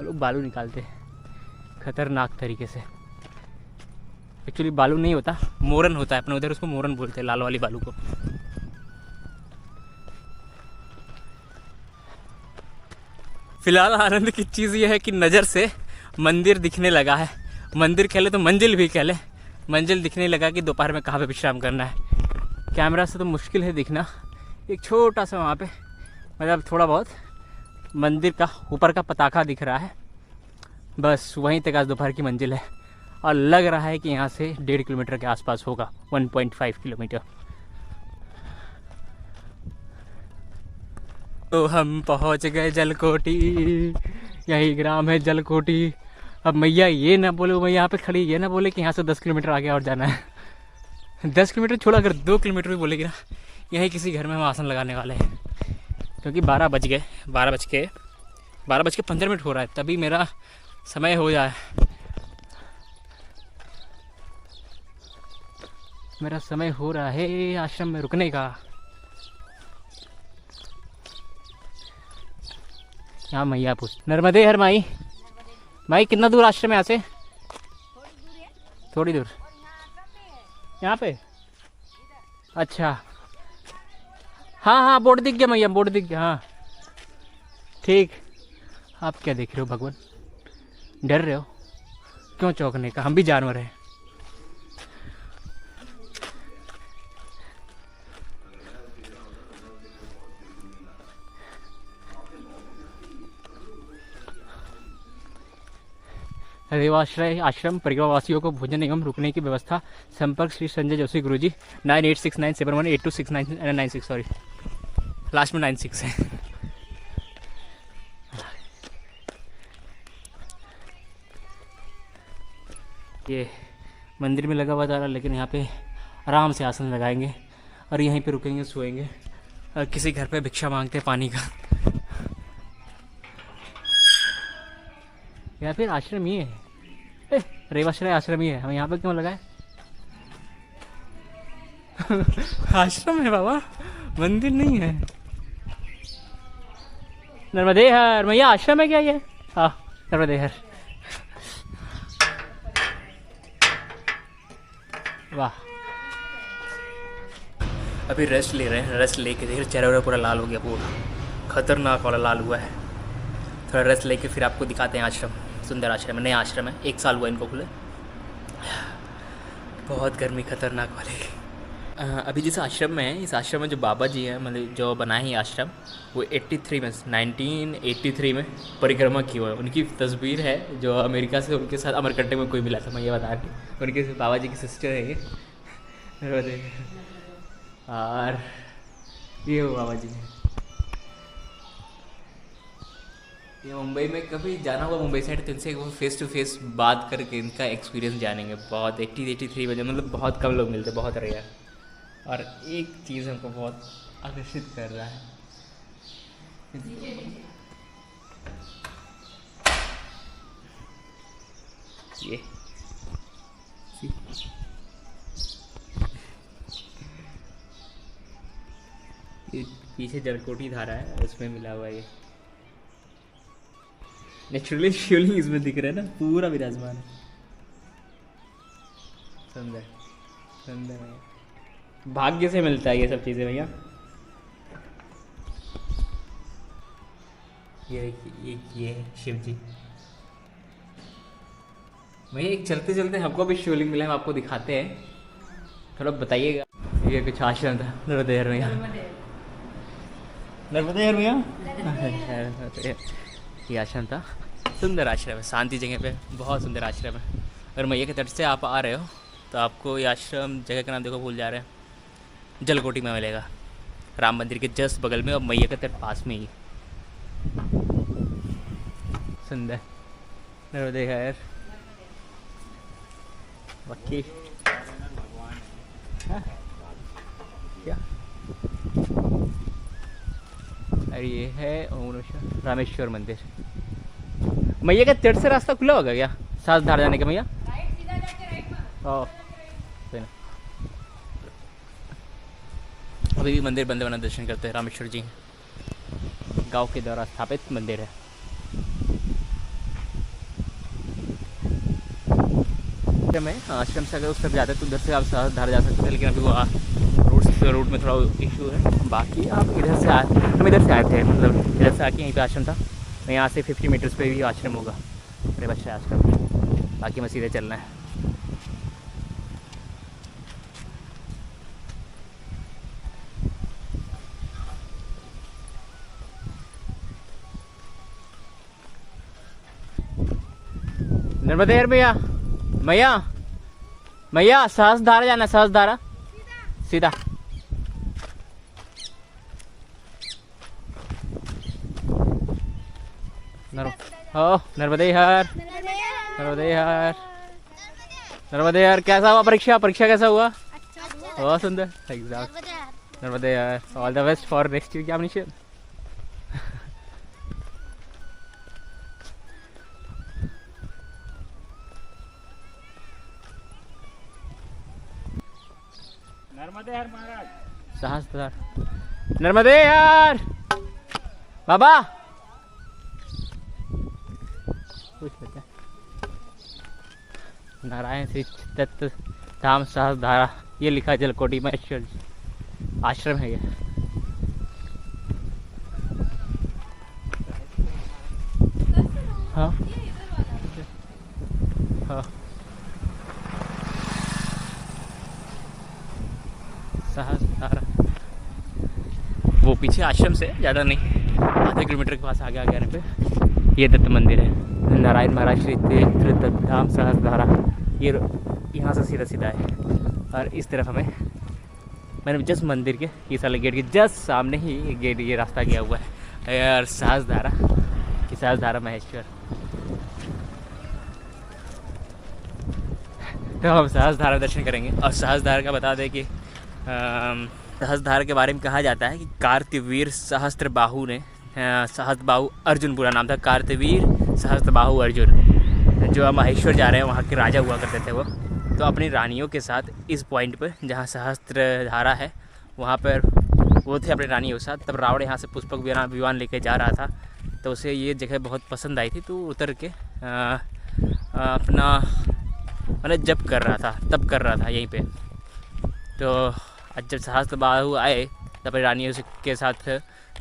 लोग बालू निकालते हैं खतरनाक तरीके से। एक्चुअली बालू नहीं होता, मोरन होता है, अपने उधर उसको मोरन बोलते हैं, लाल वाली बालू को। फिलहाल आनंद की चीज़ ये है कि नज़र से मंदिर दिखने लगा है। मंदिर कह ले तो मंजिल भी कह ले, मंजिल दिखने लगा कि दोपहर में कहाँ पे विश्राम करना है। कैमरा से तो मुश्किल है दिखना, एक छोटा सा वहाँ पे मतलब थोड़ा बहुत मंदिर का ऊपर का पताखा दिख रहा है, बस वहीं तक आज दोपहर की मंजिल है। और लग रहा है कि यहाँ से 1.5 किलोमीटर के आसपास होगा, 1.5 किलोमीटर। तो हम पहुँच गए जलकोटी, यही ग्राम है जलकोटी। अब मैया ये ना बोले, मैं यहाँ पे खड़ी ये ना बोले कि यहाँ से 10 किलोमीटर आगे और जाना है। 10 किलोमीटर छोड़ा, अगर 2 किलोमीटर भी बोलेगी ना, यहीं किसी घर में हम आसन लगाने वाले हैं, क्योंकि 12 बज गए, 12 बज के 15 मिनट हो रहा है, तभी मेरा समय हो जाए, मेरा समय हो रहा है आश्रम में रुकने का। यहाँ मैया पूछ, नर्मदे हर माई, माई कितना दूर आश्रम है यहाँ से? थोड़ी दूर। यहाँ पे? अच्छा, हाँ हाँ बोर्ड दिख गया मैया, बोर्ड दिख गया, हाँ ठीक। आप क्या देख रहे हो भगवान, डर रहे हो? क्यों चौंकने का, हम भी जानवर हैं। रेवाश्रय आश्रम परिवारवासियों को भोजन एवं रुकने की व्यवस्था। संपर्क श्री संजय जोशी गुरुजी 986971826996 सॉरी लास्ट में 96 है। ये मंदिर में लगा हुआ ताला, लेकिन यहाँ पे आराम से आसन लगाएंगे और यहीं पे रुकेंगे, सोएंगे और किसी घर पे भिक्षा मांगते पानी का। या फिर आश्रम ही है, रेवाश्रय आश्रम ही है, हम यहाँ पे क्यों लगाए? आश्रम है बाबा, मंदिर नहीं है। नर्मदे हर मैया आश्रम है क्या ये? हाँ नर्मदे हर। वाह, अभी रेस्ट ले रहे हैं। रेस्ट लेके देखिए चेहरा पूरा लाल हो गया, पूरा खतरनाक वाला लाल हुआ है। थोड़ा रेस्ट लेके फिर आपको दिखाते हैं आश्रम। सुंदर आश्रम है, नया आश्रम है, 1 साल हुआ इनको खुले। बहुत गर्मी खतरनाक वाली। अभी जिस आश्रम में है, इस आश्रम में जो बाबा जी हैं, मतलब जो बनाए हैं आश्रम, वो 1983 में परिक्रमा की हुआ है। उनकी तस्वीर है जो अमेरिका से उनके साथ अमरकंटक में कोई मिला था, मैं ये बता रही। उनके बाबा जी की सिस्टर है ये। और ये वो बाबा जी हैं। ये मुंबई में कभी जाना होगा मुंबई साइड, तो इनसे वो फेस टू फेस बात करके इनका एक्सपीरियंस जानेंगे। बहुत 83 बजे मतलब बहुत कम लोग मिलते, बहुत रेयर। और एक चीज़ हमको बहुत आकर्षित कर रहा है, ये पीछे जलकोटी धारा है, उसमें मिला हुआ ये नेचुरली शिवलिंग इसमें दिख रहा है ना, पूरा विराजमान है। सुंदर सुंदर है, भाग्य से मिलता है ये सब चीज़ें भैया। ये शिव जी भैया, एक चलते चलते हमको भी शिवलिंग मिला, हम आपको दिखाते हैं, थोड़ा बताइएगा। ये कुछ आश्रम था नर्मदेहर भैया, नर्मदेहर भैया ये आश्रम था। सुंदर आश्रम है, शांति जगह पे, बहुत सुंदर आश्रम है। अगर मैया के तट से आप आ रहे हो तो आपको ये आश्रम, जगह का नाम देखो भूल जा रहे हैं, जलकोटी में मिलेगा, राम मंदिर के जस्ट बगल में और मैया के तट पास में ही। सुंदर नर्मदेहर बाकी क्या, और ये है रामेश्वर मंदिर। मैया का तट से रास्ता खुला होगा क्या सास धार जाने का मैया? ओह, अभी भी मंदिर बंदे बना दर्शन करते हैं। रामेश्वर जी गांव के द्वारा स्थापित मंदिर है। आश्रम से अगर उस तरफ जाते हैं तो उधर से आप सास धार जा सकते हैं, लेकिन अभी वो रूट में थोड़ा इशू है। बाकी आप इधर से आए, हम इधर से आए थे, मतलब इधर से आके यहीं पे आश्रम था। यहाँ से 50 मीटर्स पे भी आश्रम होगा, रेवाश्रय आश्रम। बाकी हमें सीधे चलना है। नर्मदेहर भैया, मैया मैया सहस धारा जाना, सहस धारा सीधा। नर्मदेहर नर्मदेहर नर्मदेहर कैसा हुआ परीक्षा? परीक्षा कैसा हुआ? बहुत सुंदर exam. Narmade Har all the best for next examination. Narmade Har Maharaj, सहस्त्र नर्मदेहर बाबा कुछ बता। नारायण श्री तत्व धाम सहस्त्र धारा, ये लिखा जलकोटी महेश्वर आश्रम है ये। हाँ हाँ, सहस्त्र वो पीछे आश्रम से ज़्यादा नहीं, आधे किलोमीटर के पास आगे आने पे ये दत्त मंदिर है। नारायण महाराज श्री तीर्थ धाम सहस्त्रधारा, ये यहाँ से सीधा सीधा है। और इस तरफ हमें मैंने जस्ट मंदिर के इस वाले गेट के जस्ट सामने ही गेट, ये रास्ता गया हुआ है और सहस्त्रधारा महेश्वर। तो हम सहस्त्रधारा दर्शन करेंगे। और सहस्त्रधारा का बता दें कि सहस्त्रधारा के बारे में कहा जाता है कि कार्तवीर सहस्त्रबाहु ने, सहस्त्रबाहु अर्जुन पूरा नाम था, कार्तवीर सहस्त्रबाहु अर्जुन, जो महेश्वर जा रहे हैं वहाँ के राजा हुआ करते थे वो। तो अपनी रानियों के साथ इस पॉइंट पर जहाँ सहस्त्रधारा है वहाँ पर वो थे अपनी रानियों के साथ। तब रावण यहाँ से पुष्पक विमान लेके जा रहा था, तो उसे ये जगह बहुत पसंद आई थी, तो उतर के अपना मतलब जब कर रहा था, तब कर रहा था यहीं पे। तो जब सहस्त्रबाहु आए तब रानियों के साथ,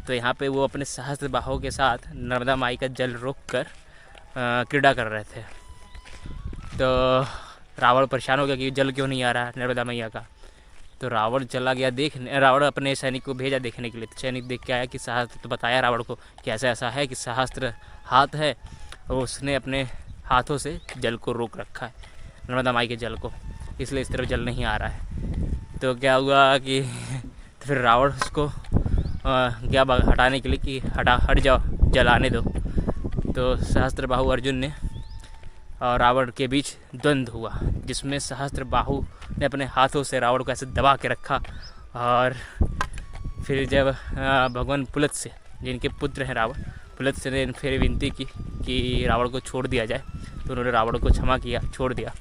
तो यहाँ पे वो अपने सहस्त्रबाहु के साथ नर्मदा माई का जल रोक कर क्रीड़ा कर रहे थे। तो रावण परेशान हो गया कि जल क्यों नहीं आ रहा नर्मदा मैया का। तो रावण चला गया देखने, रावण अपने सैनिक को भेजा देखने के लिए। तो सैनिक देख के आया कि सहस्त्र, तो बताया रावण को कि ऐसा ऐसा है कि सहस्त्र हाथ है और उसने अपने हाथों से जल को रोक रखा है, नर्मदा माई के जल को, इसलिए इस तरफ जल नहीं आ रहा है। तो क्या हुआ कि तो फिर रावण उसको गया हटाने के लिए कि हट जाओ, जल आने दो। तो सहस्त्रबाहु अर्जुन ने और रावण के बीच द्वंद्व हुआ, जिसमें सहस्त्रबाहु ने अपने हाथों से रावण को ऐसे दबा के रखा। और फिर जब भगवान पुलत्स्य, जिनके पुत्र हैं रावण, पुलत्स्य ने फिर विनती की कि रावण को छोड़ दिया जाए, तो उन्होंने रावण को क्षमा किया, छोड़ दिया।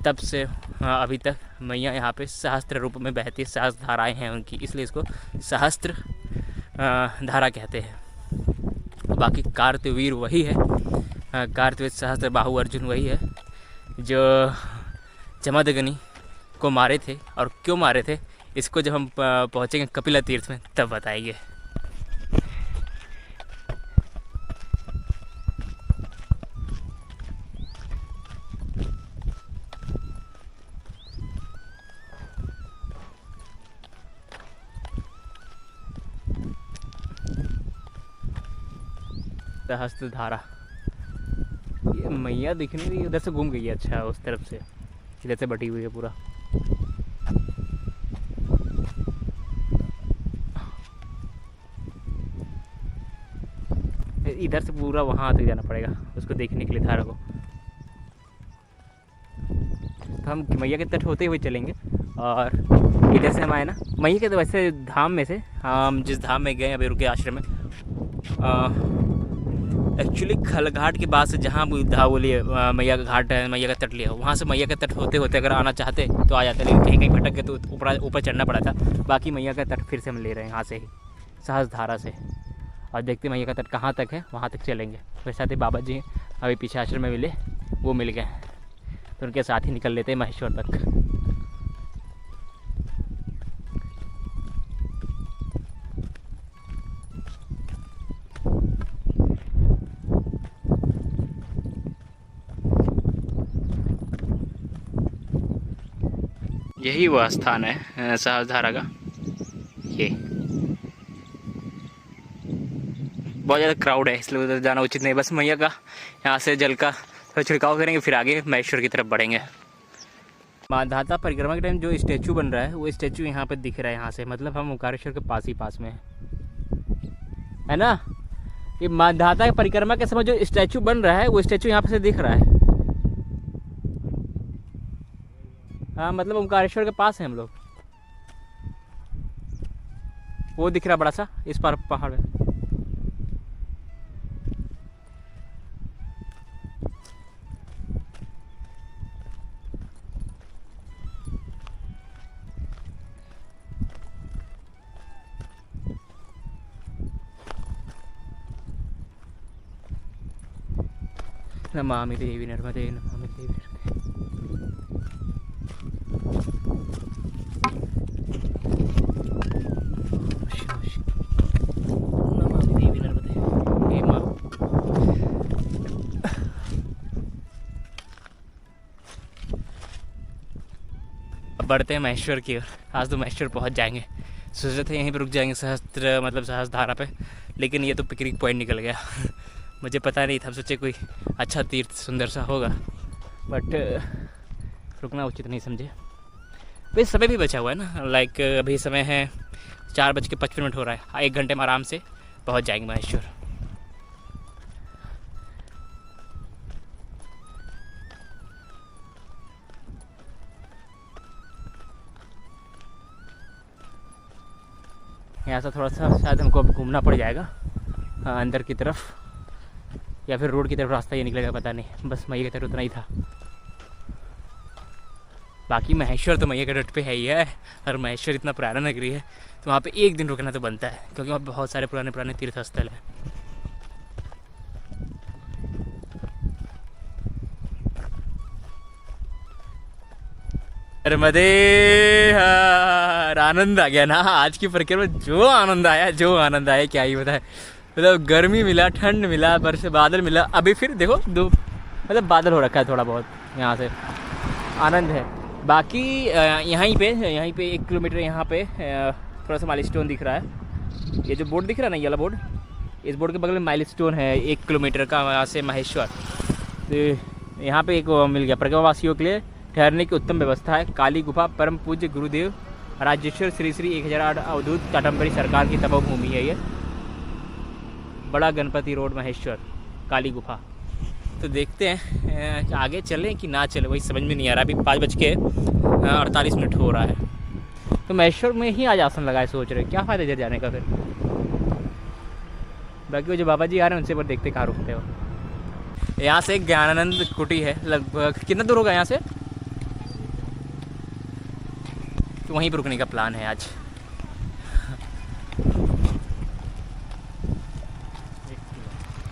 तब से अभी तक मैया यहाँ पे सहस्त्र रूप में बहती, सहस्त्र धाराएँ हैं उनकी, इसलिए इसको सहस्त्र धारा कहते हैं। बाकी कार्तवीर वही है, कार्तवीर सहस्त्रबाहु अर्जुन वही है जो जमदग्नि को मारे थे। और क्यों मारे थे इसको जब हम पहुँचेंगे कपिला तीर्थ में तब बताएंगे। सहस्त्रधारा, ये मैया दिख नहीं रही, उधर से घूम गई है। अच्छा, उस तरफ से इधर से बटी हुई है पूरा। इधर से पूरा वहाँ तक जाना पड़ेगा उसको देखने के लिए, धारा को। तो हम मैया के तट होते हुए चलेंगे। और इधर से हम आए ना मैया के, तो वैसे धाम में से हम जिस धाम में गए अभी रुके आश्रम में, एक्चुअली खलघाट के बाद से जहाँ बोलिए मैया का घाट है, मैया का तट लिया, वहाँ से मैया का तट होते होते अगर आना चाहते तो आ जाते, लेकिन कहीं कहीं भटक गए तो ऊपर चढ़ना पड़ा था। बाकी मैया का तट फिर से हम ले रहे हैं यहाँ से ही, सहस्त्रधारा से। और देखते मैया का तट कहाँ तक है, वहाँ तक चलेंगे। मेरे साथ ही बाबा जी अभी पीछे आश्रम में मिले, वो मिल गए, तो उनके साथ ही निकल लेते हैं महेश्वर तक। यही वह स्थान है सहस्त्रधारा का। ये बहुत ज़्यादा क्राउड है, इसलिए उधर जाना उचित नहीं। बस मैया का यहाँ से जल का थोड़ा छिड़काव करेंगे, फिर आगे महेश्वर की तरफ बढ़ेंगे। माधाता परिक्रमा के टाइम जो स्टैचू बन रहा है, वो स्टैचू यहाँ पे दिख रहा है यहाँ से, मतलब हम ओंकारेश्वर के पास में है ना। ये माधाता परिक्रमा के समय जो स्टैचू बन रहा है, वो स्टैचू यहाँ पे से दिख रहा है। हाँ, मतलब ओंकारेश्वर के पास है हम लोग। वो दिख रहा बड़ा सा इस पार पहाड़ है। नमामि देवी नर्मदे, नमामि देवी नर्मदे। हे माँ, अब बढ़ते हैं महेश्वर की ओर। आज तो महेश्वर पहुँच जाएंगे। सोच रहे थे यहीं पर रुक जाएंगे सहस्त्रधारा पे, लेकिन ये तो पिकनिक पॉइंट निकल गया। मुझे पता नहीं था, सोचे कोई अच्छा तीर्थ सुंदर सा होगा, बट रुकना उचित नहीं समझे। भाई समय भी बचा हुआ है ना, लाइक अभी समय है 4:55 हो रहा है, 1 घंटे में आराम से पहुंच जाएंगे महेश्वर। यहाँ से थोड़ा सा शायद हमको अब घूमना पड़ जाएगा अंदर की तरफ, या फिर रोड की तरफ रास्ता ये निकलेगा पता नहीं। बस मैया की तरफ उतना ही था। बाकी महेश्वर तो मैया के तट पे है ही है, और महेश्वर इतना पुराना नगरी है तो वहाँ पे एक दिन रुकना तो बनता है, क्योंकि वहाँ पे बहुत सारे पुराने पुराने तीर्थ स्थल हैं। नर्मदे हर, आनंद आ गया ना आज की परिक्रमा में। जो आनंद आया क्या ही बताए। मतलब गर्मी मिला, ठंड मिला, बरसे बादल मिला, अभी फिर देखो दो मतलब बादल हो रखा है थोड़ा बहुत, यहाँ से आनंद है। बाकी यहीं पे 1 किलोमीटर यहाँ पे थोड़ा सा माइलस्टोन दिख रहा है। ये जो बोर्ड दिख रहा है ना, ये वाला बोर्ड, इस बोर्ड के बगल में माइलस्टोन है 1 किलोमीटर का वहाँ से महेश्वर। तो यहाँ पे एक मिल गया परिक्रमा वासियों के लिए ठहरने की उत्तम व्यवस्था है। काली गुफा परम पूज्य गुरुदेव राजेश्वर श्री श्री 1008 अवधूत काटम्बरी सरकार की तपोभूमि है ये। बड़ा गणपति रोड महेश्वर, काली गुफा। तो देखते हैं आगे चलें कि ना चले, वही समझ में नहीं आ रहा। अभी 5:48 हो रहा है, तो महेश्वर में ही आज आसन लगाए सोच रहे, क्या फ़ायदा इधर जाने का फिर। बाकी वो जो बाबा जी आ रहे हैं उनसे पर देखते कहाँ रुकते हो। यहाँ से ज्ञानानंद कुटी है, लगभग कितना दूर होगा यहाँ से, तो वहीं पर रुकने का प्लान है आज।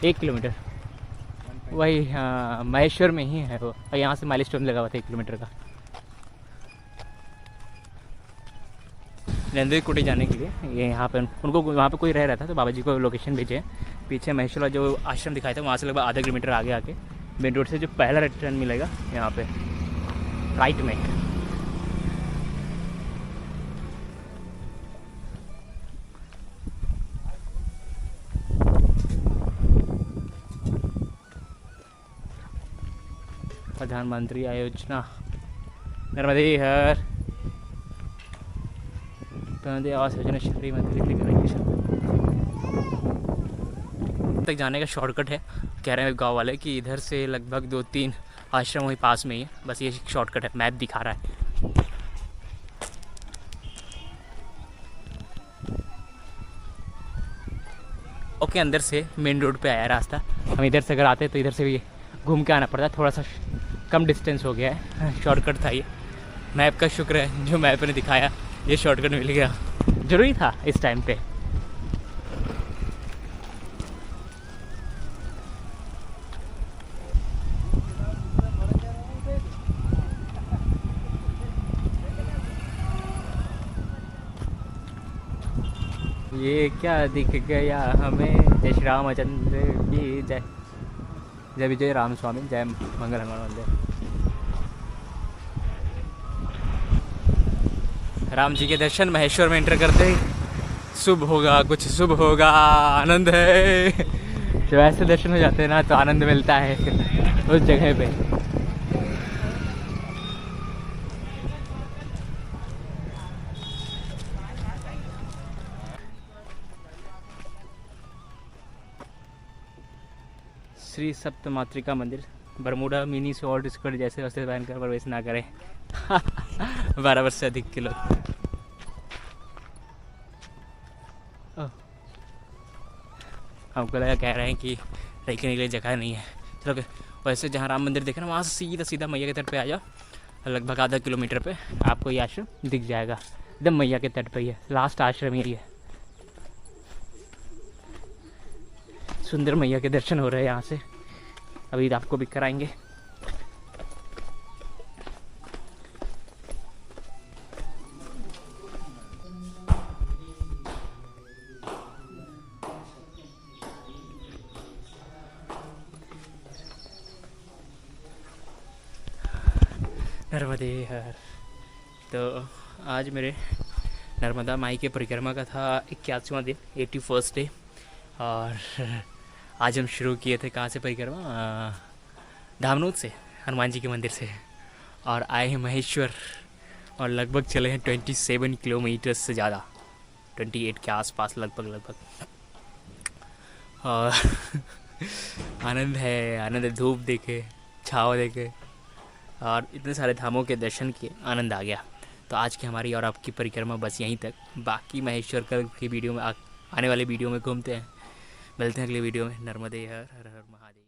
एक किलोमीटर वही, हाँ महेश्वर में ही है वो, और यहाँ से माइलस्टोन लगा हुआ था 1 किलोमीटर का। नंदी कुटी जाने के लिए ये यहाँ पे उनको वहाँ पे कोई रह रहा था, तो बाबा जी को लोकेशन भेजे। पीछे महेश्वर जो आश्रम दिखाया था वहाँ से लगभग आधा किलोमीटर आगे आके मेन रोड से जो पहला रिटर्न मिलेगा यहाँ पे राइट में। प्रधानमंत्री आयोजना नर्मदे हर, प्रधानमंत्री आवास योजना शहरी मंत्री तक जाने का शॉर्टकट है। कह रहे हैं गांव वाले कि इधर से लगभग 2-3 आश्रम वही पास में ही है, बस ये शॉर्टकट है, मैप दिखा रहा है। ओके, अंदर से मेन रोड पे आया रास्ता। हम इधर से अगर आते तो इधर से भी घूम के आना पड़ता, थोड़ा सा कम डिस्टेंस हो गया है। शॉर्टकट था ये, मैप का शुक्र है जो मैप ने दिखाया, ये शॉर्टकट मिल गया। ज़रूरी था इस टाइम पे। ये क्या दिख गया हमें, जय श्री रामचंद्र की जय, जय विजय राम स्वामी, जय मंगल हनुमान मंदिर। राम जी के दर्शन महेश्वर में एंटर करते ही शुभ होगा, कुछ शुभ होगा, आनंद है। जब ऐसे दर्शन हो जाते हैं ना तो आनंद मिलता है उस जगह पे। श्री सप्त मातृका मंदिर, बरमूडा मिनी शॉर्ट स्कर्ट जैसे वस्त्र पहनकर प्रवेश ना करें। 12 वर्ष से अधिक के लोग। हमको लगा कह रहे हैं कि रहने के लिए जगह नहीं है। चलो वैसे जहाँ राम मंदिर देखे ना वहाँ से सीधा सीधा मैया के तट पे आ जाओ, लगभग आधा किलोमीटर पे आपको ये आश्रम दिख जाएगा। एकदम मैया के तट पे ही है, लास्ट आश्रम यही है। सुंदर मैया के दर्शन हो रहे हैं यहाँ से, अभी आपको भी कराएंगे। नर्मदे हर। तो आज मेरे नर्मदा माई के परिक्रमा का था 81वां दिन, 81st डे, और आज हम शुरू किए थे कहाँ से परिक्रमा, धामनोद से, हनुमान जी के मंदिर से, और आए हैं महेश्वर और लगभग चले हैं 27 किलोमीटर से ज़्यादा, 28 के आसपास लगभग। और आनंद है, धूप देखे, छाव देखे और इतने सारे धामों के दर्शन किए, आनंद आ गया। तो आज की हमारी और आपकी परिक्रमा बस यहीं तक। बाकी महेश्वर की वीडियो में आने वाले वीडियो में घूमते हैं। मिलते हैं अगले वीडियो में। नर्मदे हर हर हर महादेव।